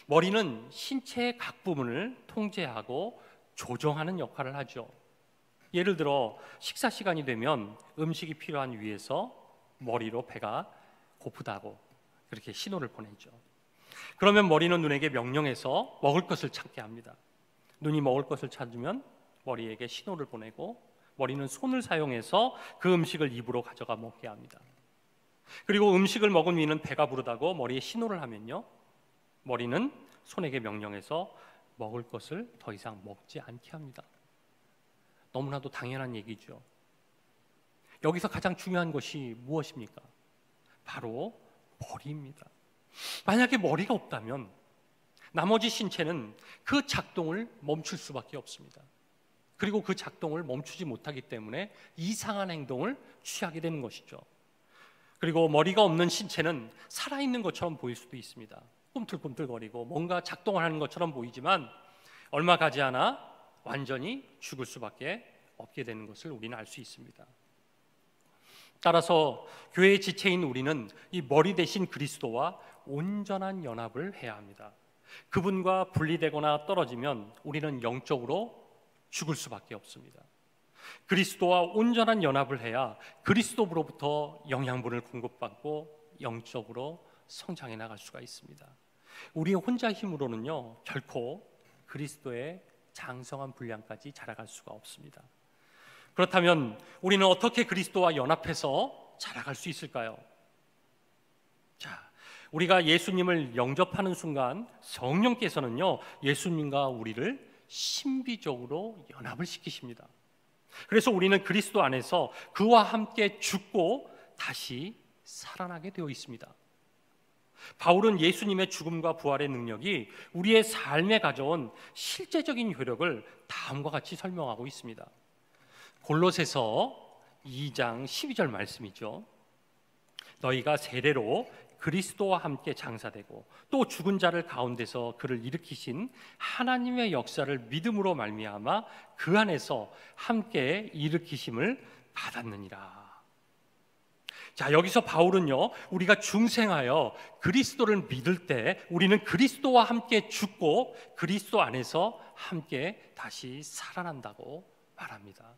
머리는 신체의 각 부분을 통제하고 조정하는 역할을 하죠. 예를 들어 식사 시간이 되면 음식이 필요한 위에서 머리로 배가 고프다고 그렇게 신호를 보내죠. 그러면 머리는 눈에게 명령해서 먹을 것을 찾게 합니다. 눈이 먹을 것을 찾으면 머리에게 신호를 보내고 머리는 손을 사용해서 그 음식을 입으로 가져가 먹게 합니다. 그리고 음식을 먹은 위는 배가 부르다고 머리에 신호를 하면요, 머리는 손에게 명령해서 머리가 배가 고프다고 그렇게 신호를 보내죠. 그러면 머리는 눈이 먹을 것을 찾으면 머리에게 신호를 보내고 머리는 손을 사용해서 그 음식을 입으로 가져가 먹게 합니다. 그리고 음식을 먹은 위는 배가 부르다고 머리에 신호를 하면요, 머리는 손에게 명령해서 먹을 것을 더 이상 먹지 않게 합니다. 너무나도 당연한 얘기죠. 여기서 가장 중요한 것이 무엇입니까? 바로 머리입니다. 만약에 머리가 없다면 나머지 신체는 그 작동을 멈출 수밖에 없습니다. 그리고 그 작동을 멈추지 못하기 때문에 이상한 행동을 취하게 되는 것이죠. 그리고 머리가 없는 신체는 살아있는 것처럼 보일 수도 있습니다. 꿈틀꿈틀거리고 뭔가 작동을 하는 것처럼 보이지만 얼마 가지 않아 완전히 죽을 수밖에 없게 되는 것을 우리는 알 수 있습니다. 따라서 교회의 지체인 우리는 이 머리 대신 그리스도와 온전한 연합을 해야 합니다. 그분과 분리되거나 떨어지면 우리는 영적으로 죽을 수밖에 없습니다. 그리스도와 온전한 연합을 해야 그리스도로부터 영양분을 공급받고 영적으로 성장해 나갈 수가 있습니다. 우리 혼자 힘으로는요 결코 그리스도의 장성한 분량까지 자라갈 수가 없습니다. 그렇다면 우리는 어떻게 그리스도와 연합해서 자라갈 수 있을까요? 자, 우리가 예수님을 영접하는 순간 성령께서는요 예수님과 우리를 신비적으로 연합을 시키십니다. 그래서 우리는 그리스도 안에서 그와 함께 죽고 다시 살아나게 되어 있습니다. 바울은 예수님의 죽음과 부활의 능력이 우리의 삶에 가져온 실제적인 효력을 다음과 같이 설명하고 있습니다. 골로새서 2장 12절 말씀이죠. 너희가 세례로 그리스도와 함께 장사되고 또 죽은 자를 가운데서 그를 일으키신 하나님의 역사를 믿음으로 말미암아 그 안에서 함께 일으키심을 받았느니라. 자, 여기서 바울은요 우리가 중생하여 그리스도를 믿을 때 우리는 그리스도와 함께 죽고 그리스도 안에서 함께 다시 살아난다고 말합니다.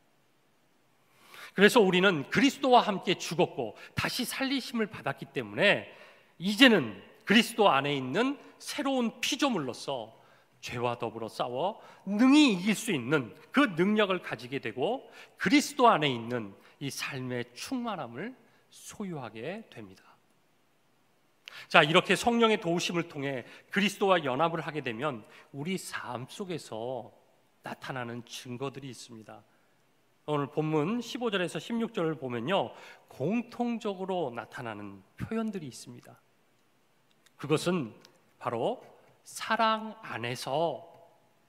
그래서 우리는 그리스도와 함께 죽었고 다시 살리심을 받았기 때문에 이제는 그리스도 안에 있는 새로운 피조물로서 죄와 더불어 싸워 능히 이길 수 있는 그 능력을 가지게 되고 그리스도 안에 있는 이 삶의 충만함을 소유하게 됩니다. 자, 이렇게 성령의 도우심을 통해 그리스도와 연합을 하게 되면 우리 삶 속에서 나타나는 증거들이 있습니다. 오늘 본문 15절에서 16절을 보면요 공통적으로 나타나는 표현들이 있습니다. 그것은 바로 사랑 안에서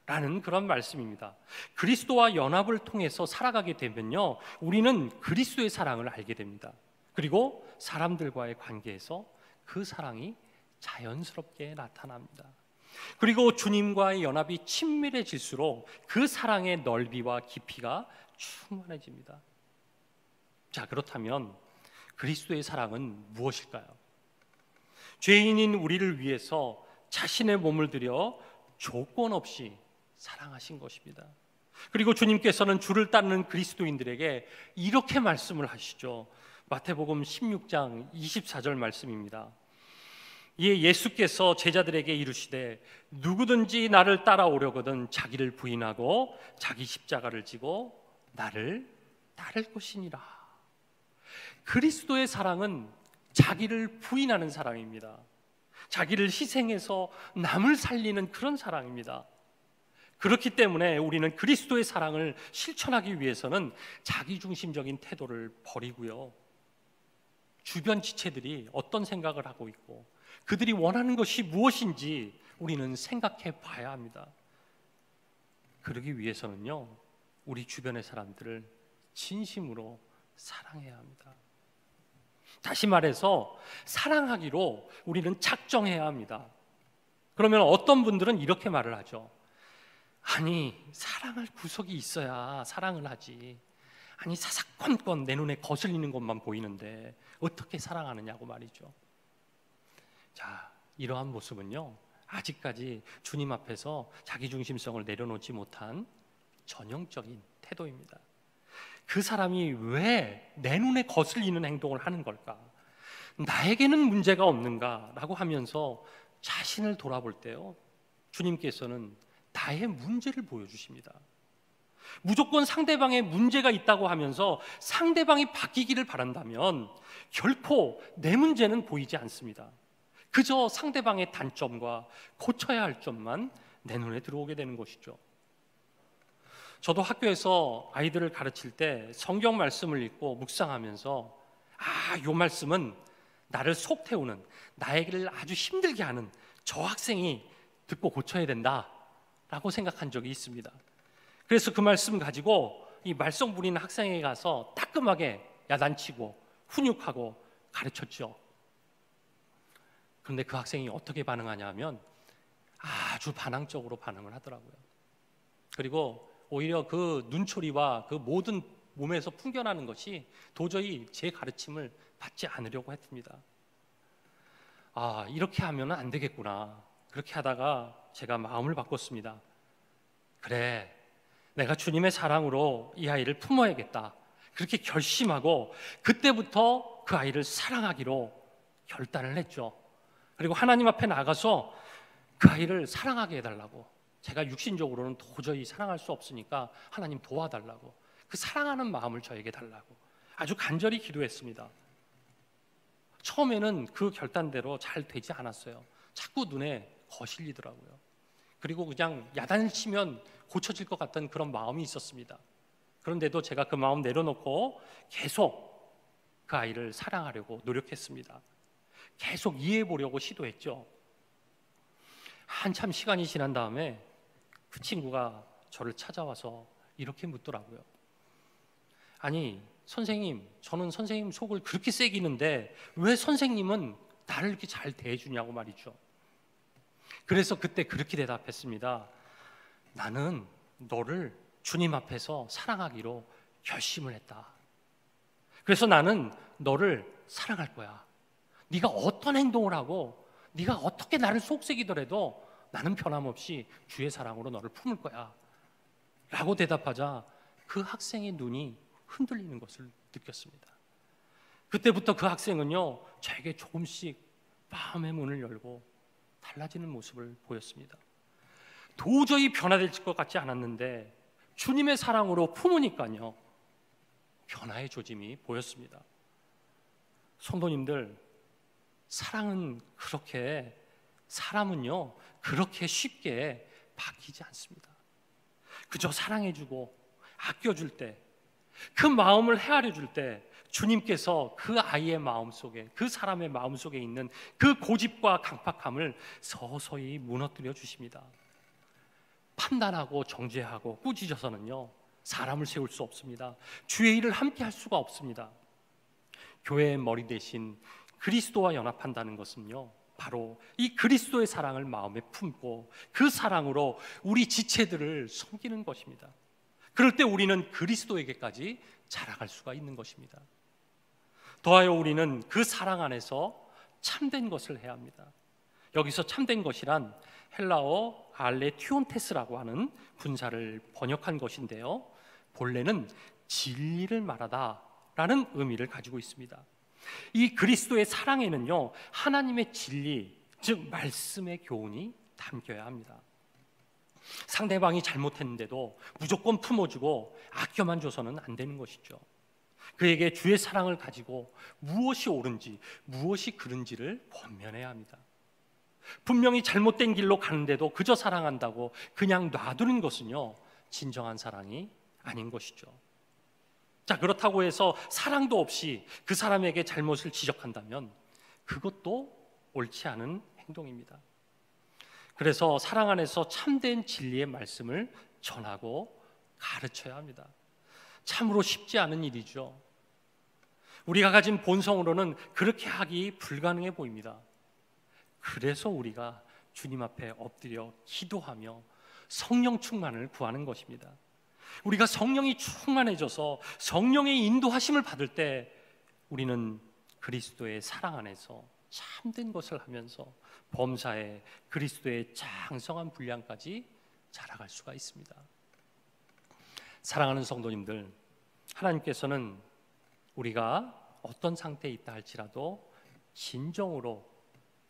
라는 그런 말씀입니다. 그리스도와 연합을 통해서 살아가게 되면요 우리는 그리스도의 사랑을 알게 됩니다. 그리고 사람들과의 관계에서 그 사랑이 자연스럽게 나타납니다. 그리고 주님과의 연합이 친밀해질수록 그 사랑의 넓이와 깊이가 충만해집니다. 자, 그렇다면 그리스도의 사랑은 무엇일까요? 죄인인 우리를 위해서 자신의 몸을 들여 조건 없이 사랑하신 것입니다. 그리고 주님께서는 주를 따르는 그리스도인들에게 이렇게 말씀을 하시죠. 마태복음 16장 24절 말씀입니다. 이에 예수께서 제자들에게 이르시되 누구든지 나를 따라오려거든 자기를 부인하고 자기 십자가를 지고 나를 따를 것이니라. 그리스도의 사랑은 자기를 부인하는 사랑입니다. 자기를 희생해서 남을 살리는 그런 사랑입니다. 그렇기 때문에 우리는 그리스도의 사랑을 실천하기 위해서는 자기중심적인 태도를 버리고요 주변 지체들이 어떤 생각을 하고 있고 그들이 원하는 것이 무엇인지 우리는 생각해 봐야 합니다. 그러기 위해서는요 우리 주변의 사람들을 진심으로 사랑해야 합니다. 다시 말해서 사랑하기로 우리는 작정해야 합니다. 그러면 어떤 분들은 이렇게 말을 하죠. 아니 사랑할 구석이 있어야 사랑을 하지. 아니 사사건건 내 눈에 거슬리는 것만 보이는데 어떻게 사랑하느냐고 말이죠. 자, 이러한 모습은요 아직까지 주님 앞에서 자기중심성을 내려놓지 못한 전형적인 태도입니다. 그 사람이 왜 내 눈에 거슬리는 행동을 하는 걸까? 나에게는 문제가 없는가? 라고 하면서 자신을 돌아볼 때요 주님께서는 나의 문제를 보여주십니다. 무조건 상대방의 문제가 있다고 하면서 상대방이 바뀌기를 바란다면 결코 내 문제는 보이지 않습니다. 그저 상대방의 단점과 고쳐야 할 점만 내 눈에 들어오게 되는 것이죠. 저도 학교에서 아이들을 가르칠 때 성경 말씀을 읽고 묵상하면서 이 말씀은 나를 속 태우는, 나에게를 아주 힘들게 하는 저 학생이 듣고 고쳐야 된다라고 생각한 적이 있습니다. 그래서 그 말씀 가지고 이 말썽 부리는 학생에게 가서 따끔하게 야단치고 훈육하고 가르쳤죠. 그런데 그 학생이 어떻게 반응하냐 하면 아주 반항적으로 반응을 하더라고요. 그리고 오히려 그 눈초리와 그 모든 몸에서 풍겨나는 것이 도저히 제 가르침을 받지 않으려고 했습니다. 이렇게 하면 안 되겠구나. 그렇게 하다가 제가 마음을 바꿨습니다. 그래, 내가 주님의 사랑으로 이 아이를 품어야겠다. 그렇게 결심하고 그때부터 그 아이를 사랑하기로 결단을 했죠. 그리고 하나님 앞에 나가서 그 아이를 사랑하게 해달라고, 제가 육신적으로는 도저히 사랑할 수 없으니까 하나님 도와달라고, 그 사랑하는 마음을 저에게 달라고 아주 간절히 기도했습니다. 처음에는 그 결단대로 잘 되지 않았어요. 자꾸 눈에 거슬리더라고요. 그리고 그냥 야단을 치면 고쳐질 것 같던 그런 마음이 있었습니다. 그런데도 제가 그 마음 내려놓고 계속 그 아이를 사랑하려고 노력했습니다. 계속 이해해 보려고 시도했죠. 한참 시간이 지난 다음에 그 친구가 저를 찾아와서 이렇게 묻더라고요. 아니, 선생님, 저는 선생님 속을 그렇게 새기는데 왜 선생님은 나를 이렇게 잘 대해주냐고 말이죠. 그래서 그때 그렇게 대답했습니다. 나는 너를 주님 앞에서 사랑하기로 결심을 했다. 그래서 나는 너를 사랑할 거야. 네가 어떤 행동을 하고 네가 어떻게 나를 속삭이더라도 나는 변함없이 주의 사랑으로 너를 품을 거야 라고 대답하자 그 학생의 눈이 흔들리는 것을 느꼈습니다. 그때부터 그 학생은요, 저에게 조금씩 마음의 문을 열고 달라지는 모습을 보였습니다. 도저히 변화될 것 같지 않았는데 주님의 사랑으로 품으니까요, 변화의 조짐이 보였습니다. 성도님들, 사람은요 그렇게 쉽게 바뀌지 않습니다. 그저 사랑해주고 아껴줄 때, 그 마음을 헤아려줄 때 주님께서 그 아이의 마음속에, 그 사람의 마음속에 있는 그 고집과 강팍함을 서서히 무너뜨려 주십니다. 판단하고 정죄하고 꾸짖어서는요 사람을 세울 수 없습니다. 주의 일을 함께 할 수가 없습니다. 교회의 머리 대신 그리스도와 연합한다는 것은요, 바로 이 그리스도의 사랑을 마음에 품고 그 사랑으로 우리 지체들을 섬기는 것입니다. 그럴 때 우리는 그리스도에게까지 자라갈 수가 있는 것입니다. 더하여 우리는 그 사랑 안에서 참된 것을 해야 합니다. 여기서 참된 것이란 헬라어 알레티온테스라고 하는 분사를 번역한 것인데요, 본래는 진리를 말하다라는 의미를 가지고 있습니다. 이 그리스도의 사랑에는요, 하나님의 진리, 즉 말씀의 교훈이 담겨야 합니다. 상대방이 잘못했는데도 무조건 품어주고 아껴만 줘서는 안 되는 것이죠. 그에게 주의 사랑을 가지고 무엇이 옳은지 무엇이 그른지를 권면해야 합니다. 분명히 잘못된 길로 가는데도 그저 사랑한다고 그냥 놔두는 것은요, 진정한 사랑이 아닌 것이죠. 자, 그렇다고 해서 사랑도 없이 그 사람에게 잘못을 지적한다면 그것도 옳지 않은 행동입니다. 그래서 사랑 안에서 참된 진리의 말씀을 전하고 가르쳐야 합니다. 참으로 쉽지 않은 일이죠. 우리가 가진 본성으로는 그렇게 하기 불가능해 보입니다. 그래서 우리가 주님 앞에 엎드려 기도하며 성령 충만을 구하는 것입니다. 우리가 성령이 충만해져서 성령의 인도하심을 받을 때 우리는 그리스도의 사랑 안에서 참된 것을 하면서 범사에 그리스도의 장성한 분량까지 자라갈 수가 있습니다. 사랑하는 성도님들, 하나님께서는 우리가 어떤 상태에 있다 할지라도 진정으로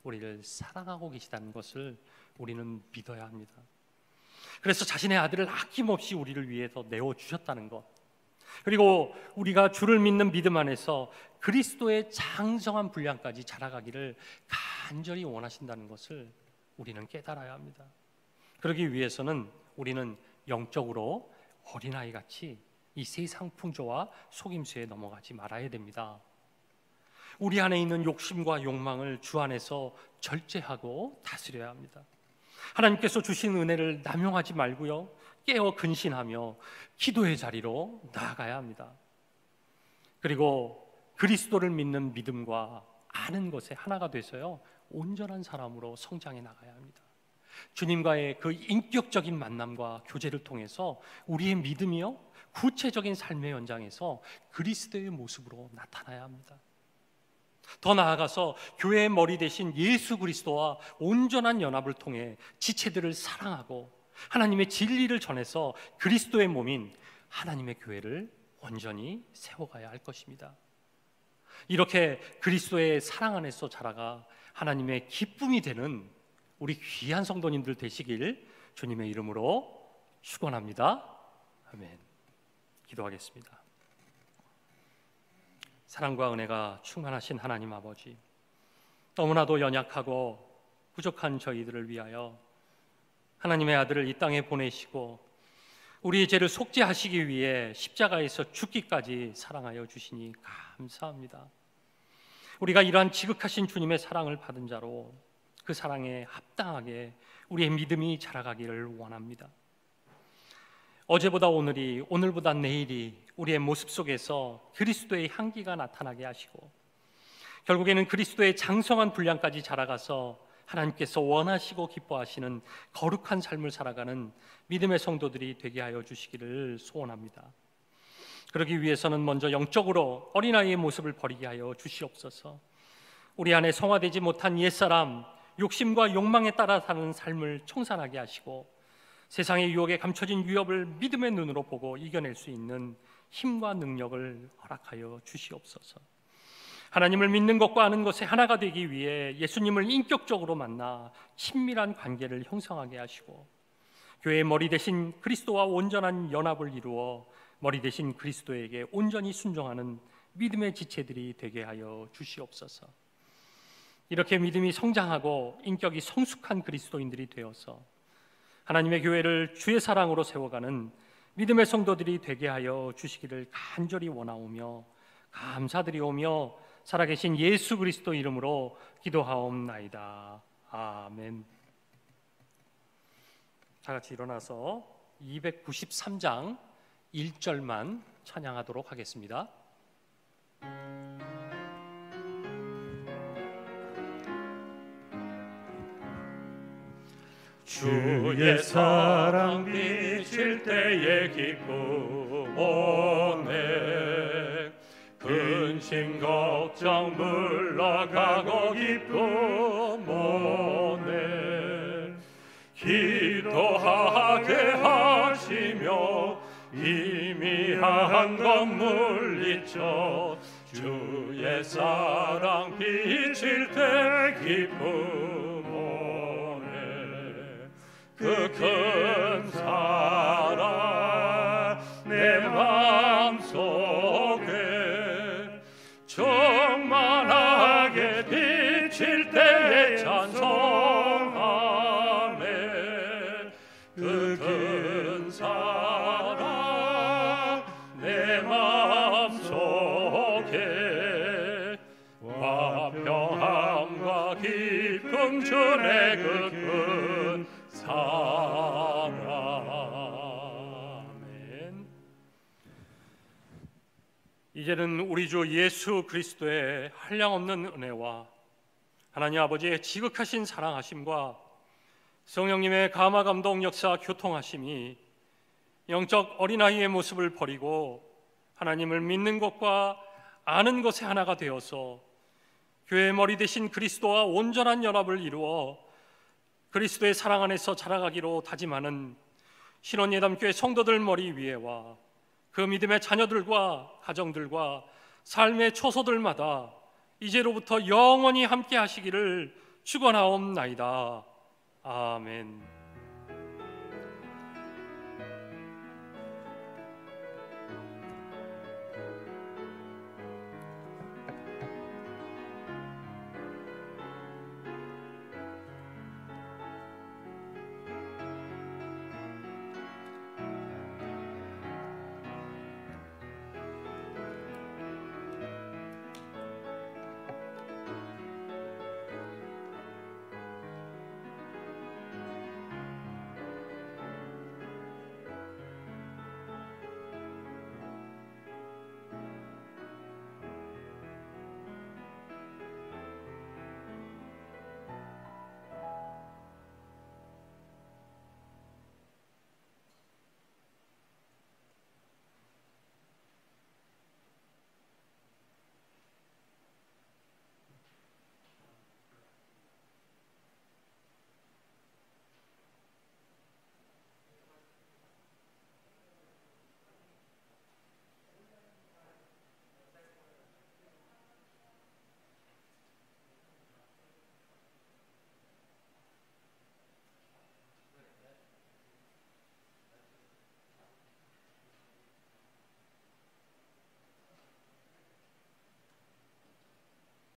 우리를 사랑하고 계시다는 것을 우리는 믿어야 합니다. 그래서 자신의 아들을 아낌없이 우리를 위해서 내어주셨다는 것, 그리고 우리가 주를 믿는 믿음 안에서 그리스도의 장성한 분량까지 자라가기를 간절히 원하신다는 것을 우리는 깨달아야 합니다. 그러기 위해서는 우리는 영적으로 어린아이 같이 이 세상 풍조와 속임수에 넘어가지 말아야 됩니다. 우리 안에 있는 욕심과 욕망을 주 안에서 절제하고 다스려야 합니다. 하나님께서 주신 은혜를 남용하지 말고요, 깨어 근신하며 기도의 자리로 나아가야 합니다. 그리고 그리스도를 믿는 믿음과 아는 것에 하나가 돼서요, 온전한 사람으로 성장해 나가야 합니다. 주님과의 그 인격적인 만남과 교제를 통해서 우리의 믿음이요, 구체적인 삶의 현장에서 그리스도의 모습으로 나타나야 합니다. 더 나아가서 교회의 머리 대신 예수 그리스도와 온전한 연합을 통해 지체들을 사랑하고 하나님의 진리를 전해서 그리스도의 몸인 하나님의 교회를 온전히 세워가야 할 것입니다. 이렇게 그리스도의 사랑 안에서 자라가 하나님의 기쁨이 되는 우리 귀한 성도님들 되시길 주님의 이름으로 축원합니다. 아멘. 기도하겠습니다. 사랑과 은혜가 충만하신 하나님 아버지, 너무나도 연약하고 부족한 저희들을 위하여 하나님의 아들을 이 땅에 보내시고 우리의 죄를 속죄하시기 위해 십자가에서 죽기까지 사랑하여 주시니 감사합니다. 우리가 이러한 지극하신 주님의 사랑을 받은 자로 그 사랑에 합당하게 우리의 믿음이 자라가기를 원합니다. 어제보다 오늘이, 오늘보다 내일이 우리의 모습 속에서 그리스도의 향기가 나타나게 하시고 결국에는 그리스도의 장성한 분량까지 자라가서 하나님께서 원하시고 기뻐하시는 거룩한 삶을 살아가는 믿음의 성도들이 되게 하여 주시기를 소원합니다. 그러기 위해서는 먼저 영적으로 어린아이의 모습을 버리게 하여 주시옵소서. 우리 안에 성화되지 못한 옛사람, 욕심과 욕망에 따라 사는 삶을 청산하게 하시고 세상의 유혹에 감춰진 위협을 믿음의 눈으로 보고 이겨낼 수 있는 힘과 능력을 허락하여 주시옵소서. 하나님을 믿는 것과 아는 것에 하나가 되기 위해 예수님을 인격적으로 만나 친밀한 관계를 형성하게 하시고 교회의 머리 대신 그리스도와 온전한 연합을 이루어 머리 대신 그리스도에게 온전히 순종하는 믿음의 지체들이 되게 하여 주시옵소서. 이렇게 믿음이 성장하고 인격이 성숙한 그리스도인들이 되어서 하나님의 교회를 주의 사랑으로 세워가는 믿음의 성도들이 되게 하여 주시기를 간절히 원하오며 감사드리오며 살아계신 예수 그리스도 이름으로 기도하옵나이다. 아멘. 다 같이 일어나서 293장 1절만 찬양하도록 하겠습니다. 주의 사랑 비칠 때의 기쁨 오네 근심 걱정 물러가고 기쁨 오네 기도하게 하시며 희미한 것 물리쳐 주의 사랑 비칠 때 기쁨 그 큰 사랑 내 마음속에 충만하게 비칠 때에 찬송하네 그 큰 사랑 내 마음속에 화평함과 기쁨 주네 그 큰 아멘. 이제는 우리 주 예수 그리스도의 한량없는 은혜와 하나님 아버지의 지극하신 사랑하심과 성령님의 감화 감동 역사 교통하심이 영적 어린아이의 모습을 버리고 하나님을 믿는 것과 아는 것에 하나가 되어서 교회의 머리 대신 그리스도와 온전한 연합을 이루어 그리스도의 사랑 안에서 자라가기로 다짐하는 신원예담교회 성도들 머리 위에와 그 믿음의 자녀들과 가정들과 삶의 초소들마다 이제로부터 영원히 함께 하시기를 축원하옵나이다. 아멘.